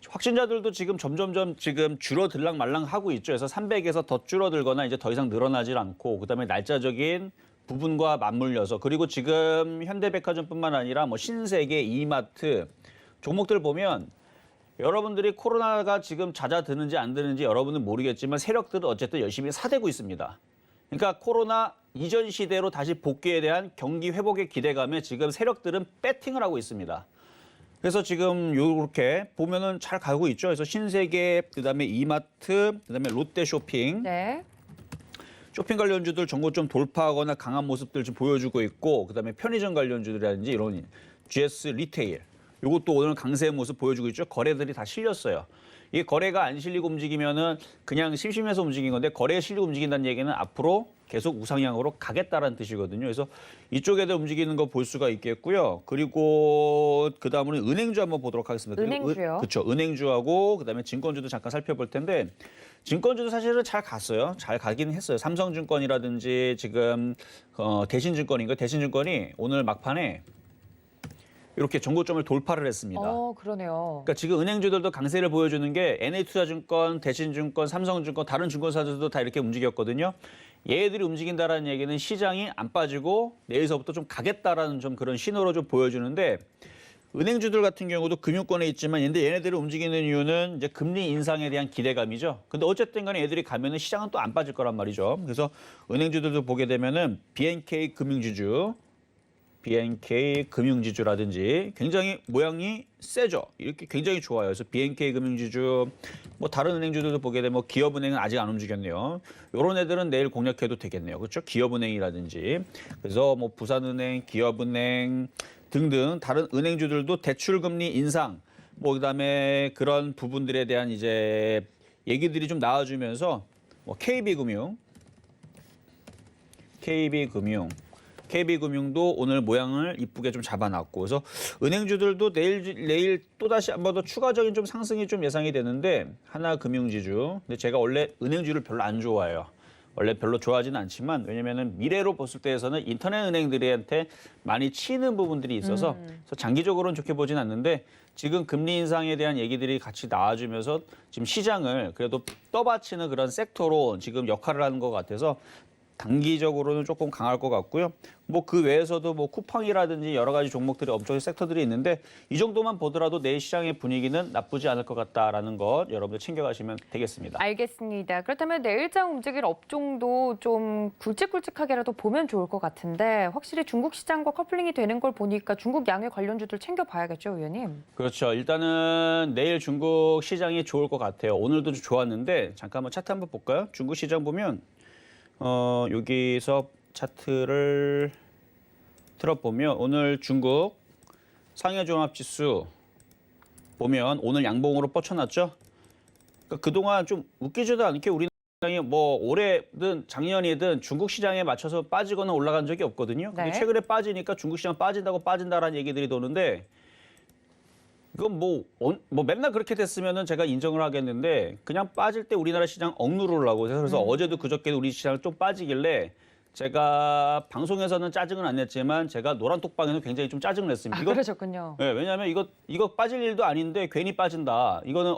확진자들도 지금 점점점 지금 줄어들랑 말랑 하고 있죠. 그래서 300에서 더 줄어들거나 이제 더 이상 늘어나질 않고 그다음에 날짜적인 부분과 맞물려서 그리고 지금 현대백화점뿐만 아니라 뭐 신세계, 이마트 종목들 보면 여러분들이 코로나가 지금 잦아드는지 안 드는지 여러분은 모르겠지만 세력들은 어쨌든 열심히 사대고 있습니다. 그러니까 코로나 이전 시대로 다시 복귀에 대한 경기 회복의 기대감에 지금 세력들은 배팅을 하고 있습니다. 그래서 지금 이렇게 보면은 잘 가고 있죠. 그래서 신세계, 그다음에 이마트, 그다음에 롯데쇼핑, 네. 쇼핑 관련주들 전고점 돌파하거나 강한 모습들 좀 보여주고 있고, 그다음에 편의점 관련주들이라든지 이런 GS 리테일, 이것도 오늘 강세의 모습 보여주고 있죠. 거래들이 다 실렸어요. 이게 거래가 안 실리고 움직이면은 그냥 심심해서 움직인 건데 거래에 실리고 움직인다는 얘기는 앞으로 계속 우상향으로 가겠다라는 뜻이거든요. 그래서 이쪽에도 움직이는 거 볼 수가 있겠고요. 그리고 그 다음으로는 은행주 한번 보도록 하겠습니다. 은행주요? 그렇죠. 은행주하고 그다음에 증권주도 잠깐 살펴볼 텐데 증권주도 사실은 잘 갔어요. 잘 가긴 했어요. 삼성증권이라든지 지금 대신증권인가? 대신증권이 오늘 막판에 이렇게 전고점을 돌파를 했습니다. 그러네요. 그러니까 지금 은행주들도 강세를 보여주는 게 NH투자증권, 대신증권, 삼성증권, 다른 증권사들도 다 이렇게 움직였거든요. 얘들이 움직인다라는 얘기는 시장이 안 빠지고 내일서부터 좀 가겠다라는 좀 그런 신호로 좀 보여주는데 은행주들 같은 경우도 금융권에 있지만 얘네들이 움직이는 이유는 이제 금리 인상에 대한 기대감이죠. 근데 어쨌든 간에 얘들이 가면은 시장은 또 안 빠질 거란 말이죠. 그래서 은행주들도 보게 되면은 BNK 금융지주, BNK 금융지주라든지 굉장히 모양이 세죠. 이렇게 굉장히 좋아요. 그래서 BNK 금융지주, 뭐 다른 은행주들도 보게 되면 뭐 기업은행은 아직 안 움직였네요. 이런 애들은 내일 공략해도 되겠네요. 그렇죠? 기업은행이라든지. 그래서 뭐 부산은행, 기업은행 등등 다른 은행주들도 대출금리 인상, 뭐 그다음에 그런 부분들에 대한 이제 얘기들이 좀 나와주면서 뭐 KB금융도 오늘 모양을 이쁘게 좀 잡아놨고, 그래서 은행주들도 내일 또다시 한 번 더 추가적인 좀 상승이 좀 예상이 되는데, 하나금융지주. 근데 제가 원래 은행주를 별로 안 좋아해요. 원래 별로 좋아하지는 않지만, 왜냐면은 미래로 봤을 때에서는 인터넷 은행들한테 많이 치이는 부분들이 있어서 그래서 장기적으로는 좋게 보진 않는데, 지금 금리 인상에 대한 얘기들이 같이 나와주면서 지금 시장을 그래도 떠받치는 그런 섹터로 지금 역할을 하는 것 같아서 단기적으로는 조금 강할 것 같고요. 뭐 그 외에서도 뭐 쿠팡이라든지 여러 가지 종목들이 업종 섹터들이 있는데 이 정도만 보더라도 내일 시장의 분위기는 나쁘지 않을 것 같다라는 것 여러분들 챙겨가시면 되겠습니다. 알겠습니다. 그렇다면 내일장 움직일 업종도 좀 굵직굵직하게라도 보면 좋을 것 같은데 확실히 중국 시장과 커플링이 되는 걸 보니까 중국 양회 관련주들 챙겨봐야겠죠, 의원님? 그렇죠. 일단은 내일 중국 시장이 좋을 것 같아요. 오늘도 좀 좋았는데 잠깐 한번 차트 한번 볼까요? 중국 시장 보면 여기서 차트를 틀어보면 오늘 중국 상해종합지수 보면 오늘 양봉으로 뻗쳐놨죠. 그러니까 그동안 좀 웃기지도 않게 우리 시장이 뭐 올해든 작년이든 중국 시장에 맞춰서 빠지거나 올라간 적이 없거든요. 근데 네. 최근에 최근에 빠지니까 중국 시장 빠진다라는 얘기들이 도는데 이건 뭐 맨날 그렇게 됐으면은 제가 인정을 하겠는데 그냥 빠질 때 우리나라 시장 억누르려고 그래서 어제도 그저께도 우리 시장 좀 빠지길래 제가 방송에서는 짜증은 안 냈지만 제가 노란톡방에는 굉장히 좀 짜증을 냈습니다. 그러셨군요. 네, 왜냐하면 이거 빠질 일도 아닌데 괜히 빠진다. 이거는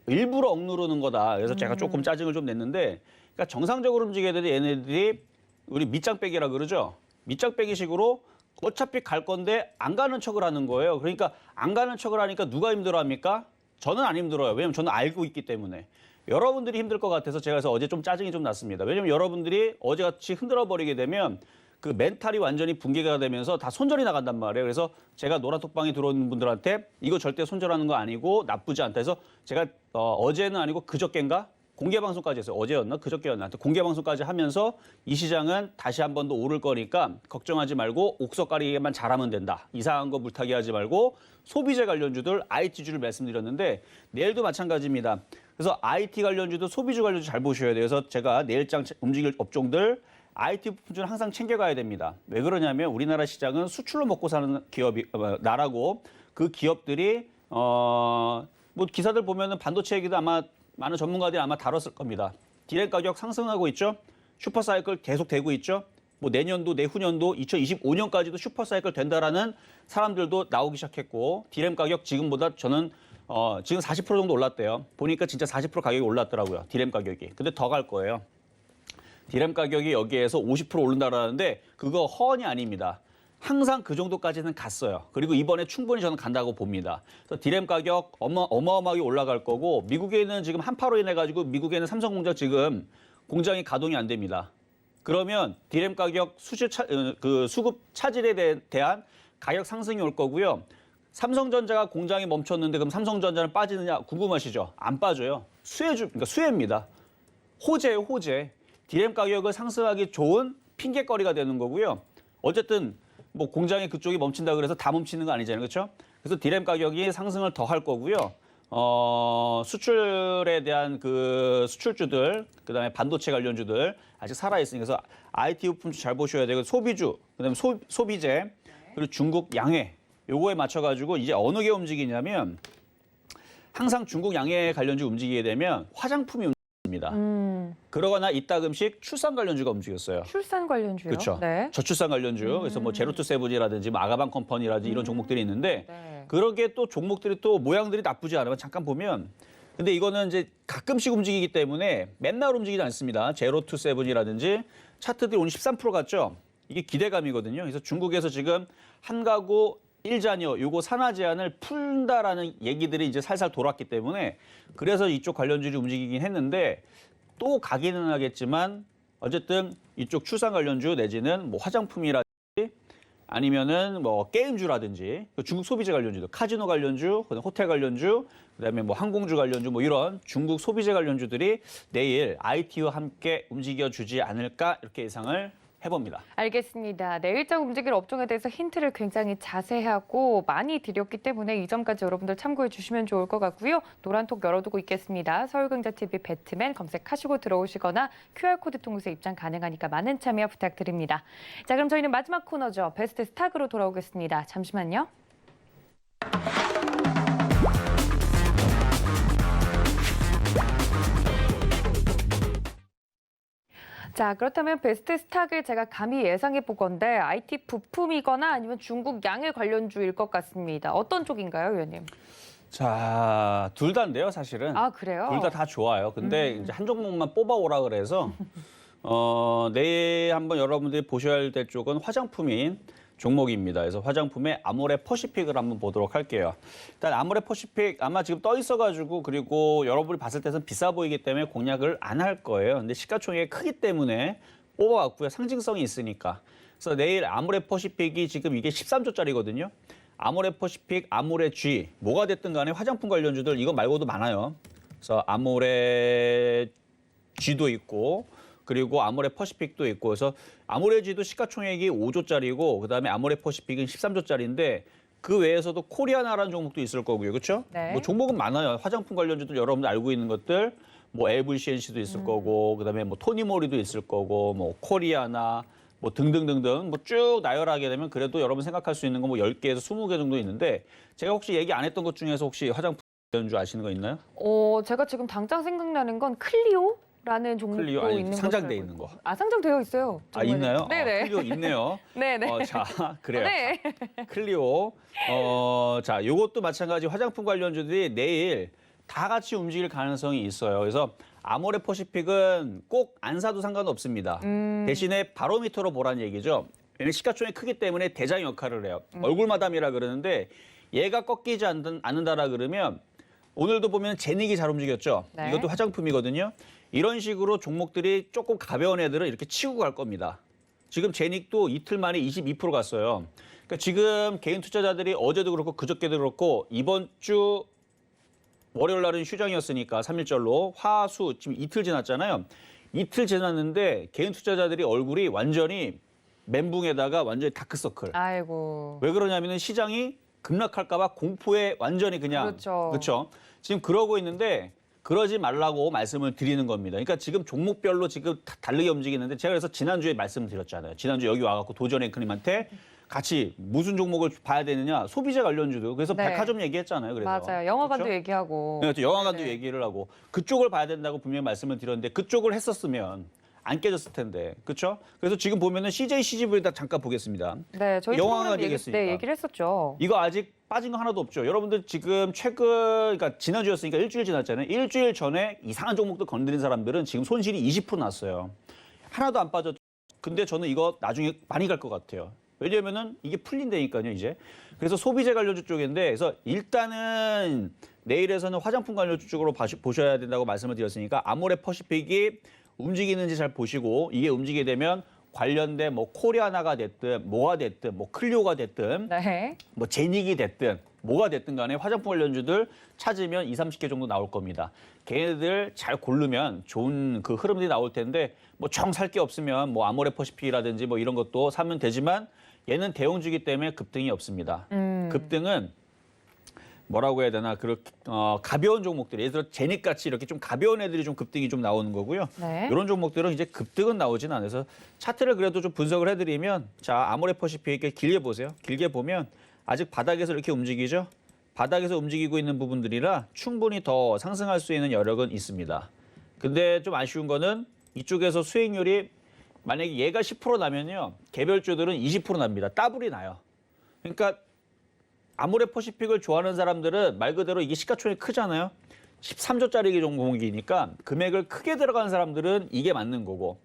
일부러 억누르는 거다. 그래서 제가 조금 짜증을 좀 냈는데, 그러니까 정상적으로 움직여야 되는데 얘네들이 우리 밑장 빼기라 그러죠. 밑장 빼기식으로 어차피 갈 건데 안 가는 척을 하는 거예요. 그러니까 안 가는 척을 하니까 누가 힘들어합니까? 저는 안 힘들어요. 왜냐면 저는 알고 있기 때문에. 여러분들이 힘들 것 같아서 제가 그래서 어제 좀 짜증이 좀 났습니다. 왜냐면 여러분들이 어제같이 흔들어 버리게 되면 그 멘탈이 완전히 붕괴가 되면서 다 손절이 나간단 말이에요. 그래서 제가 노란톡방에 들어오는 분들한테 이거 절대 손절하는 거 아니고 나쁘지 않다 해서 제가 어제는 아니고 그저께인가? 공개 방송까지 했어요. 어제였나? 그저께였나? 공개 방송까지 하면서 이 시장은 다시 한 번 더 오를 거니까 걱정하지 말고 옥석가리기만 잘하면 된다. 이상한 거 물타기 하지 말고 소비재 관련주들, IT주를 말씀드렸는데 내일도 마찬가지입니다. 그래서 IT 관련주도 소비주 관련주 잘 보셔야 돼요. 그래서 제가 내일장 움직일 업종들 IT 부품주는 항상 챙겨가야 됩니다. 왜 그러냐면 우리나라 시장은 수출로 먹고 사는 기업이 나라고 그 기업들이 뭐 기사들 보면은 반도체 얘기도 아마 많은 전문가들이 아마 다뤘을 겁니다. 디램 가격 상승하고 있죠. 슈퍼사이클 계속 되고 있죠. 뭐 내년도, 내후년도, 2025년까지도 슈퍼사이클 된다라는 사람들도 나오기 시작했고 디램 가격 지금보다 저는 지금 40% 정도 올랐대요. 보니까 진짜 40% 가격이 올랐더라고요. 디램 가격이. 근데 더 갈 거예요. 디램 가격이 여기에서 50% 오른다라는데 그거 허언이 아닙니다. 항상 그 정도까지는 갔어요. 그리고 이번에 충분히 저는 간다고 봅니다. 그래서 디램 가격 어마어마하게 올라갈 거고 미국에는 지금 한파로 인해 가지고 미국에는 삼성공장 지금 공장이 가동이 안 됩니다. 그러면 디램 가격 수급 차질에 대한 가격 상승이 올 거고요. 삼성전자가 공장이 멈췄는데 그럼 삼성전자는 빠지느냐 궁금하시죠? 안 빠져요. 그러니까 수혜입니다. 호재예요, 호재. 디램 가격을 상승하기 좋은 핑계거리가 되는 거고요. 어쨌든 뭐 공장이 그쪽이 멈춘다 그래서 다 멈추는 거 아니잖아요. 그렇죠? 그래서 디램 가격이 상승을 더 할 거고요. 수출에 대한 그 수출주들, 그다음에 반도체 관련주들 아직 살아 있으니까 그래서 IT 부품주 잘 보셔야 되고 소비주, 그다음에 소비재, 그리고 중국 양회 요거에 맞춰 가지고 이제 어느 게 움직이냐면 항상 중국 양회 관련주 움직이게 되면 화장품이 있습니다. 그러거나 이따금씩 출산 관련주가 움직였어요. 출산 관련주요? 그렇죠. 네. 저출산 관련주. 그래서 뭐 제로투세븐이라든지 뭐 아가방 컴퍼니라든지 이런 종목들이 있는데 네. 그러게 또 종목들이 또 모양들이 나쁘지 않으면 잠깐 보면 근데 이거는 이제 가끔씩 움직이기 때문에 맨날 움직이지 않습니다. 제로투세븐이라든지 차트들이 오늘 13% 갔죠. 이게 기대감이거든요. 그래서 중국에서 지금 한 가구 1자녀 요거 산하 제한을 푼다라는 얘기들이 이제 살살 돌았기 때문에 그래서 이쪽 관련주들이 움직이긴 했는데 또 가기는 하겠지만 어쨌든 이쪽 출산 관련주 내지는 뭐 화장품이라든지 아니면은 뭐 게임주라든지 중국 소비재 관련주도 카지노 관련주, 호텔 관련주, 그다음에 뭐 항공주 관련주 뭐 이런 중국 소비재 관련주들이 내일 IT와 함께 움직여 주지 않을까 이렇게 예상을 해봅니다. 알겠습니다. 내일장 움직일 업종에 대해서 힌트를 굉장히 자세하고 많이 드렸기 때문에 이 점까지 여러분들 참고해 주시면 좋을 것 같고요. 노란톡 열어두고 있겠습니다. 서울경제TV 배트맨 검색하시고 들어오시거나 QR코드 통해서 입장 가능하니까 많은 참여 부탁드립니다. 자, 그럼 저희는 마지막 코너죠. 베스트 스탁으로 돌아오겠습니다. 잠시만요. 자, 그렇다면 베스트 스탁을 제가 감히 예상해 보건데 IT 부품이거나 아니면 중국 양해 관련주일 것 같습니다. 어떤 쪽인가요, 의원님? 자, 둘 다인데요, 사실은. 아, 그래요? 둘 다 좋아요. 근데 이제 한 종목만 뽑아오라 그래서 내일 한번 여러분들이 보셔야 될 쪽은 화장품인 종목입니다. 그래서 화장품의 아모레 퍼시픽을 한번 보도록 할게요. 일단 아모레 퍼시픽 아마 지금 떠 있어가지고 그리고 여러분이 봤을 때는 비싸 보이기 때문에 공략을 안 할 거예요. 근데 시가총액이 크기 때문에 뽑아왔고요. 상징성이 있으니까. 그래서 내일 아모레 퍼시픽이 지금 이게 13조짜리거든요. 아모레 퍼시픽, 아모레 G 뭐가 됐든 간에 화장품 관련주들 이거 말고도 많아요. 그래서 아모레 G도 있고 그리고 아모레 퍼시픽도 있고 그래서 아모레 G도 시가총액이 5조짜리고 그다음에 아모레 퍼시픽은 13조짜리인데 그 외에서도 코리아나라는 종목도 있을 거고요. 그렇죠? 네. 뭐 종목은 많아요. 화장품 관련주들 여러분들 알고 있는 것들 뭐 LVCNC도 있을 거고 그다음에 뭐 토니모리도 있을 거고 뭐 코리아나 뭐 등등등등 뭐 쭉 나열하게 되면 그래도 여러분 생각할 수 있는 거 뭐 10개에서 20개 정도 있는데 제가 혹시 얘기 안 했던 것 중에서 혹시 화장품 관련주 아시는 거 있나요? 제가 지금 당장 생각나는 건 클리오? 라는 종목도 클리오 아니 있는 상장돼 것으로 있는 거. 아, 상장되어 있어요. 아 있나요? 네네. 클리오 있네요. 네네. 자 그래요. 네. 클리오. 자 요것도 마찬가지 화장품 관련주들이 내일 다 같이 움직일 가능성이 있어요. 그래서 아모레 퍼시픽은 꼭 안 사도 상관없습니다. 대신에 바로미터로 보라는 얘기죠. 얘는 시가총액이 크기 때문에 대장 역할을 해요. 얼굴 마담이라 그러는데 얘가 꺾이지 않는다라 그러면 오늘도 보면 제닉이 잘 움직였죠. 네. 이것도 화장품이거든요. 이런 식으로 종목들이 조금 가벼운 애들은 이렇게 치고 갈 겁니다. 지금 제닉도 이틀 만에 22% 갔어요. 그러니까 지금 개인 투자자들이 어제도 그렇고 그저께도 그렇고 이번 주 월요일 날은 휴장이었으니까 3일절로 화수 지금 이틀 지났잖아요. 이틀 지났는데 개인 투자자들이 얼굴이 완전히 멘붕에다가 완전히 다크서클. 아이고. 왜 그러냐면은 시장이 급락할까 봐 공포에 완전히 그냥 그렇죠. 그렇죠. 지금 그러고 있는데 그러지 말라고 말씀을 드리는 겁니다. 그러니까 지금 종목별로 지금 다르게 움직이는데 제가 그래서 지난주에 말씀드렸잖아요. 지난주 여기 와갖고 도전 앵커님한테 같이 무슨 종목을 봐야 되느냐 소비재 관련주도 그래서 네. 백화점 얘기했잖아요. 그래서 맞아요. 영화관도 그렇죠? 얘기하고. 네, 영화관도 네네. 얘기를 하고 그쪽을 봐야 된다고 분명히 말씀을 드렸는데 그쪽을 했었으면 안 깨졌을 텐데 그렇죠? 그래서 지금 보면은 CJ CGV에다 잠깐 보겠습니다. 네, 저희 영화관 프로그램 얘기했으니까. 네, 얘기를 했었죠. 이거 아직 빠진 거 하나도 없죠. 여러분들 지금 최근 그러니까 지난주였으니까 일주일 지났잖아요. 일주일 전에 이상한 종목도 건드린 사람들은 지금 손실이 20% 났어요. 하나도 안 빠졌죠. 근데 저는 이거 나중에 많이 갈 것 같아요. 왜냐면은 이게 풀린다니까요, 이제. 그래서 소비재 관련주 쪽인데 그래서 일단은 내일에서는 화장품 관련주 쪽으로 보셔야 된다고 말씀을 드렸으니까 아모레 퍼시픽이 움직이는지 잘 보시고 이게 움직이게 되면 관련된 뭐 코리아나가 됐든 뭐가 됐든 뭐 클리오가 됐든 네. 뭐 제닉이 됐든 뭐가 됐든 간에 화장품 관련주들 찾으면 20, 30개 정도 나올 겁니다. 걔네들 잘 고르면 좋은 그 흐름들이 나올 텐데 뭐 정 살 게 없으면 뭐 아모레 퍼시픽이라든지 뭐 이런 것도 사면 되지만 얘는 대형주기 때문에 급등이 없습니다. 급등은 뭐라고 해야 되나 가벼운 종목들 예를 들어 제닉같이 이렇게 좀 가벼운 애들이 좀 급등이 좀 나오는 거고요. 네. 이런 종목들은 이제 급등은 나오진 않아서 차트를 그래도 좀 분석을 해드리면 자 아모레 퍼시픽 길게 보세요. 길게 보면 아직 바닥에서 이렇게 움직이죠. 바닥에서 움직이고 있는 부분들이라 충분히 더 상승할 수 있는 여력은 있습니다. 근데 좀 아쉬운 거는 이쪽에서 수익률이 만약에 얘가 10% 나면요. 개별주들은 20% 납니다. 더블이 나요. 그러니까 아모레퍼시픽을 좋아하는 사람들은 말 그대로 이게 시가총액이 크잖아요. 13조짜리 종목이니까 금액을 크게 들어가는 사람들은 이게 맞는 거고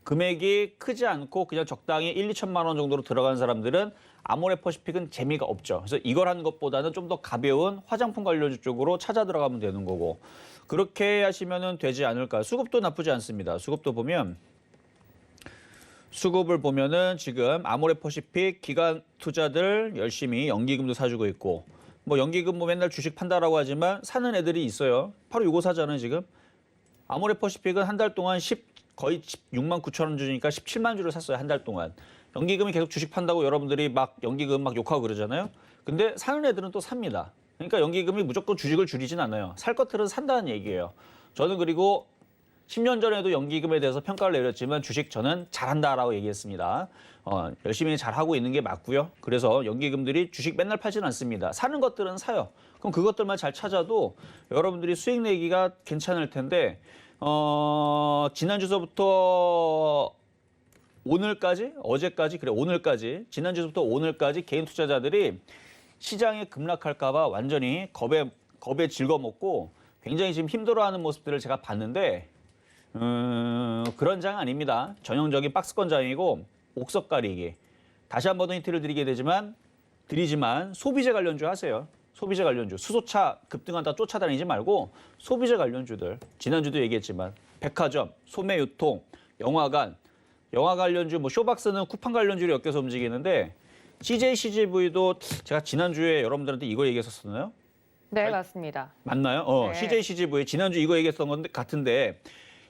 금액이 크지 않고 그냥 적당히 1, 2천만 원 정도로 들어가는 사람들은 아모레퍼시픽은 재미가 없죠. 그래서 이걸 하는 것보다는 좀 더 가벼운 화장품 관련주 쪽으로 찾아 들어가면 되는 거고 그렇게 하시면 되지 않을까. 수급도 나쁘지 않습니다. 수급도 보면 수급을 보면은 지금 아모레퍼시픽 기관 투자들 열심히 연기금도 사주고 있고 뭐 연기금 뭐 맨날 주식 판다라고 하지만 사는 애들이 있어요. 바로 이거 사잖아요 지금. 아모레퍼시픽은 한 달 동안 거의 16만 9천 원 주니까 17만 주를 샀어요 한 달 동안. 연기금이 계속 주식 판다고 여러분들이 막 연기금 막 욕하고 그러잖아요. 근데 사는 애들은 또 삽니다. 그러니까 연기금이 무조건 주식을 줄이진 않아요. 살 것들은 산다는 얘기예요. 저는 그리고 10년 전에도 연기금에 대해서 평가를 내렸지만 주식 저는 잘한다라고 얘기했습니다. 열심히 잘하고 있는 게 맞고요. 그래서 연기금들이 주식 맨날 팔지는 않습니다. 사는 것들은 사요. 그럼 그것들만 잘 찾아도 여러분들이 수익 내기가 괜찮을 텐데 지난주서부터 오늘까지, 어제까지, 그래 오늘까지, 지난주부터 오늘까지 개인 투자자들이 시장이 급락할까 봐 완전히 겁에 질거먹고 굉장히 지금 힘들어하는 모습들을 제가 봤는데 그런 장 아닙니다. 전형적인 박스권 장이고 옥석 가리기. 다시 한 번 더 힌트를 드리지만 소비재 관련주 하세요. 소비재 관련주. 수소차 급등한다 쫓아다니지 말고 소비재 관련주들. 지난주도 얘기했지만 백화점, 소매유통, 영화관 관련주, 뭐 쇼박스는 쿠팡 관련주를 엮여서 움직이는데 CJCGV도 제가 지난주에 여러분들한테 이거 얘기했었었나요? 네, 맞습니다. 맞나요? 네. CJCGV 지난주 이거 얘기했던 건데 같은데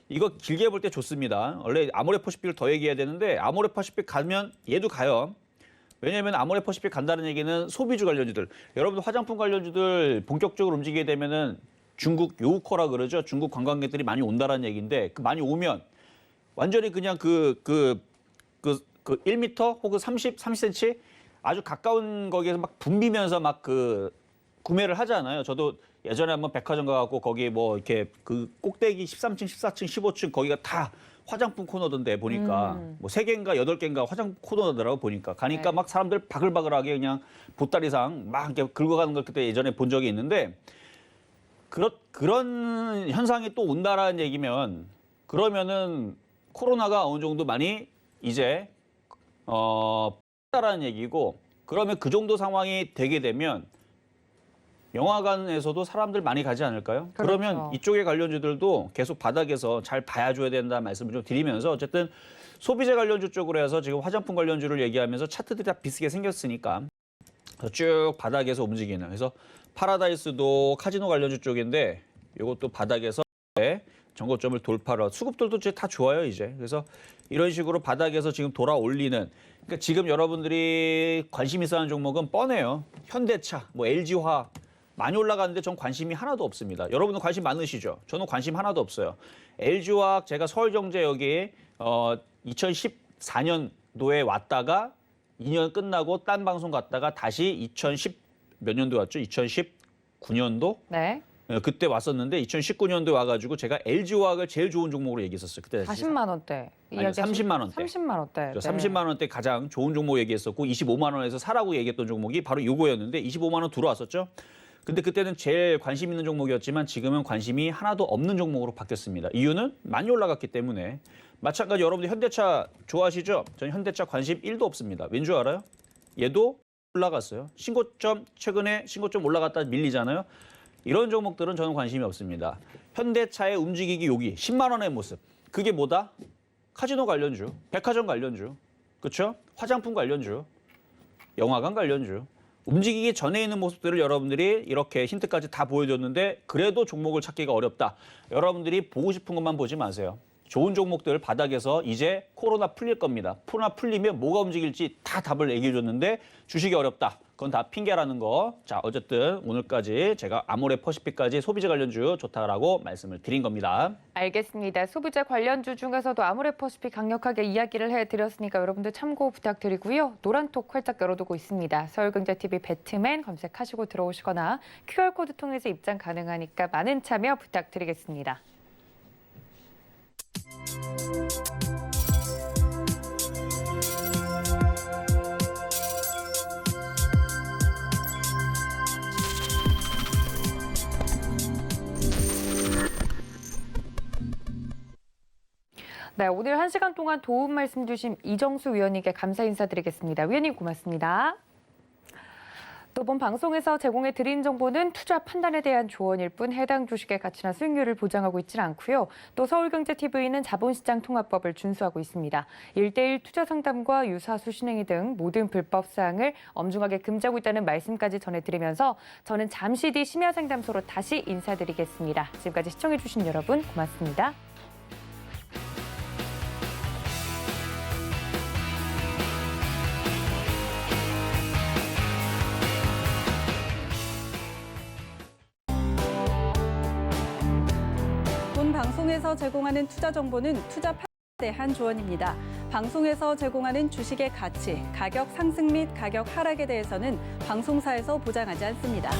이거 길게 볼 때 좋습니다. 원래 아모레퍼시픽을 더 얘기해야 되는데 아모레퍼시픽 가면 얘도 가요. 왜냐하면 아모레퍼시픽 간다는 얘기는 소비주 관련주들. 여러분 화장품 관련주들 본격적으로 움직이게 되면은 중국 요우커라 그러죠. 중국 관광객들이 많이 온다라는 얘기인데 그 많이 오면 완전히 그냥 그 1m 혹은 30cm 아주 가까운 거기에서 막 붐비면서 막 그 구매를 하잖아요. 저도 예전에 한번 백화점 가갖고 거기 뭐 이렇게 그 꼭대기 13층, 14층, 15층 거기가 다 화장품 코너던데 보니까 뭐 3개인가 8개인가 화장품 코너더라고 보니까 가니까 네. 막 사람들 바글바글하게 그냥 보따리상 막 이렇게 긁어가는 걸 그때 예전에 본 적이 있는데 그런 현상이 또 온다라는 얘기면 그러면은 코로나가 어느 정도 많이 이제 다라는 얘기고 그러면 그 정도 상황이 되게 되면 영화관에서도 사람들 많이 가지 않을까요? 그렇죠. 그러면 이쪽의 관련주들도 계속 바닥에서 잘 봐줘야 된다는 말씀을 좀 드리면서 어쨌든 소비재 관련주 쪽으로 해서 지금 화장품 관련주를 얘기하면서 차트들이 다 비슷하게 생겼으니까 쭉 바닥에서 움직이는 그래서 파라다이스도 카지노 관련주 쪽인데 이것도 바닥에서 전고점을 돌파로 수급들도 이제 다 좋아요 이제 그래서 이런 식으로 바닥에서 지금 돌아 올리는 그러니까 지금 여러분들이 관심 있어 하는 종목은 뻔해요. 현대차, 뭐 LG화학 많이 올라가는데 전 관심이 하나도 없습니다. 여러분은 관심 많으시죠? 저는 관심 하나도 없어요. LG화학 제가 서울경제 여기 2014년도에 왔다가 2년 끝나고 딴 방송 갔다가 다시 2010 몇 년도 왔죠? 2019년도? 네. 그때 왔었는데 2019년도에 와가지고 제가 LG화학을 제일 좋은 종목으로 얘기했었어요. 그때 40만 원대. 아니, 30만 원대. 30만 원대. 네. 30만 원대 가장 좋은 종목 얘기했었고 25만 원에서 사라고 얘기했던 종목이 바로 요거였는데 25만 원 들어왔었죠. 근데 그때는 제일 관심 있는 종목이었지만 지금은 관심이 하나도 없는 종목으로 바뀌었습니다. 이유는 많이 올라갔기 때문에. 마찬가지 여러분들 현대차 좋아하시죠? 저는 현대차 관심 1도 없습니다. 왠 줄 알아요? 얘도 올라갔어요. 최근에 신고점 올라갔다 밀리잖아요. 이런 종목들은 저는 관심이 없습니다. 현대차의 움직이기 여기 10만 원의 모습. 그게 뭐다? 카지노 관련주, 백화점 관련주, 그렇죠? 화장품 관련주, 영화관 관련주. 움직이기 전에 있는 모습들을 여러분들이 이렇게 힌트까지 다 보여줬는데 그래도 종목을 찾기가 어렵다. 여러분들이 보고 싶은 것만 보지 마세요. 좋은 종목들 바닥에서 이제 코로나 풀릴 겁니다. 코로나 풀리면 뭐가 움직일지 다 답을 얘기해줬는데 주식이 어렵다. 그건 다 핑계라는 거. 자, 어쨌든 오늘까지 제가 아모레퍼시픽까지 소비재 관련주 좋다라고 말씀을 드린 겁니다. 알겠습니다. 소비재 관련주 중에서도 아모레퍼시픽 강력하게 이야기를 해드렸으니까 여러분들 참고 부탁드리고요. 노란톡 활짝 열어두고 있습니다. 서울경제TV 배트맨 검색하시고 들어오시거나 QR코드 통해서 입장 가능하니까 많은 참여 부탁드리겠습니다. 네, 오늘 1시간 동안 도움 말씀 주신 이정수 위원님께 감사 인사드리겠습니다. 위원님 고맙습니다. 또 본 방송에서 제공해 드린 정보는 투자 판단에 대한 조언일 뿐 해당 주식의 가치나 수익률을 보장하고 있지는 않고요. 또 서울경제TV는 자본시장 통합법을 준수하고 있습니다. 1:1 투자 상담과 유사 수신행위 등 모든 불법 사항을 엄중하게 금지하고 있다는 말씀까지 전해드리면서 저는 잠시 뒤 심야상담소로 다시 인사드리겠습니다. 지금까지 시청해주신 여러분 고맙습니다. 본 방송에서 제공하는 투자 정보는 투자 판단에 대한 조언입니다. 방송에서 제공하는 주식의 가치, 가격 상승 및 가격 하락에 대해서는 방송사에서 보장하지 않습니다.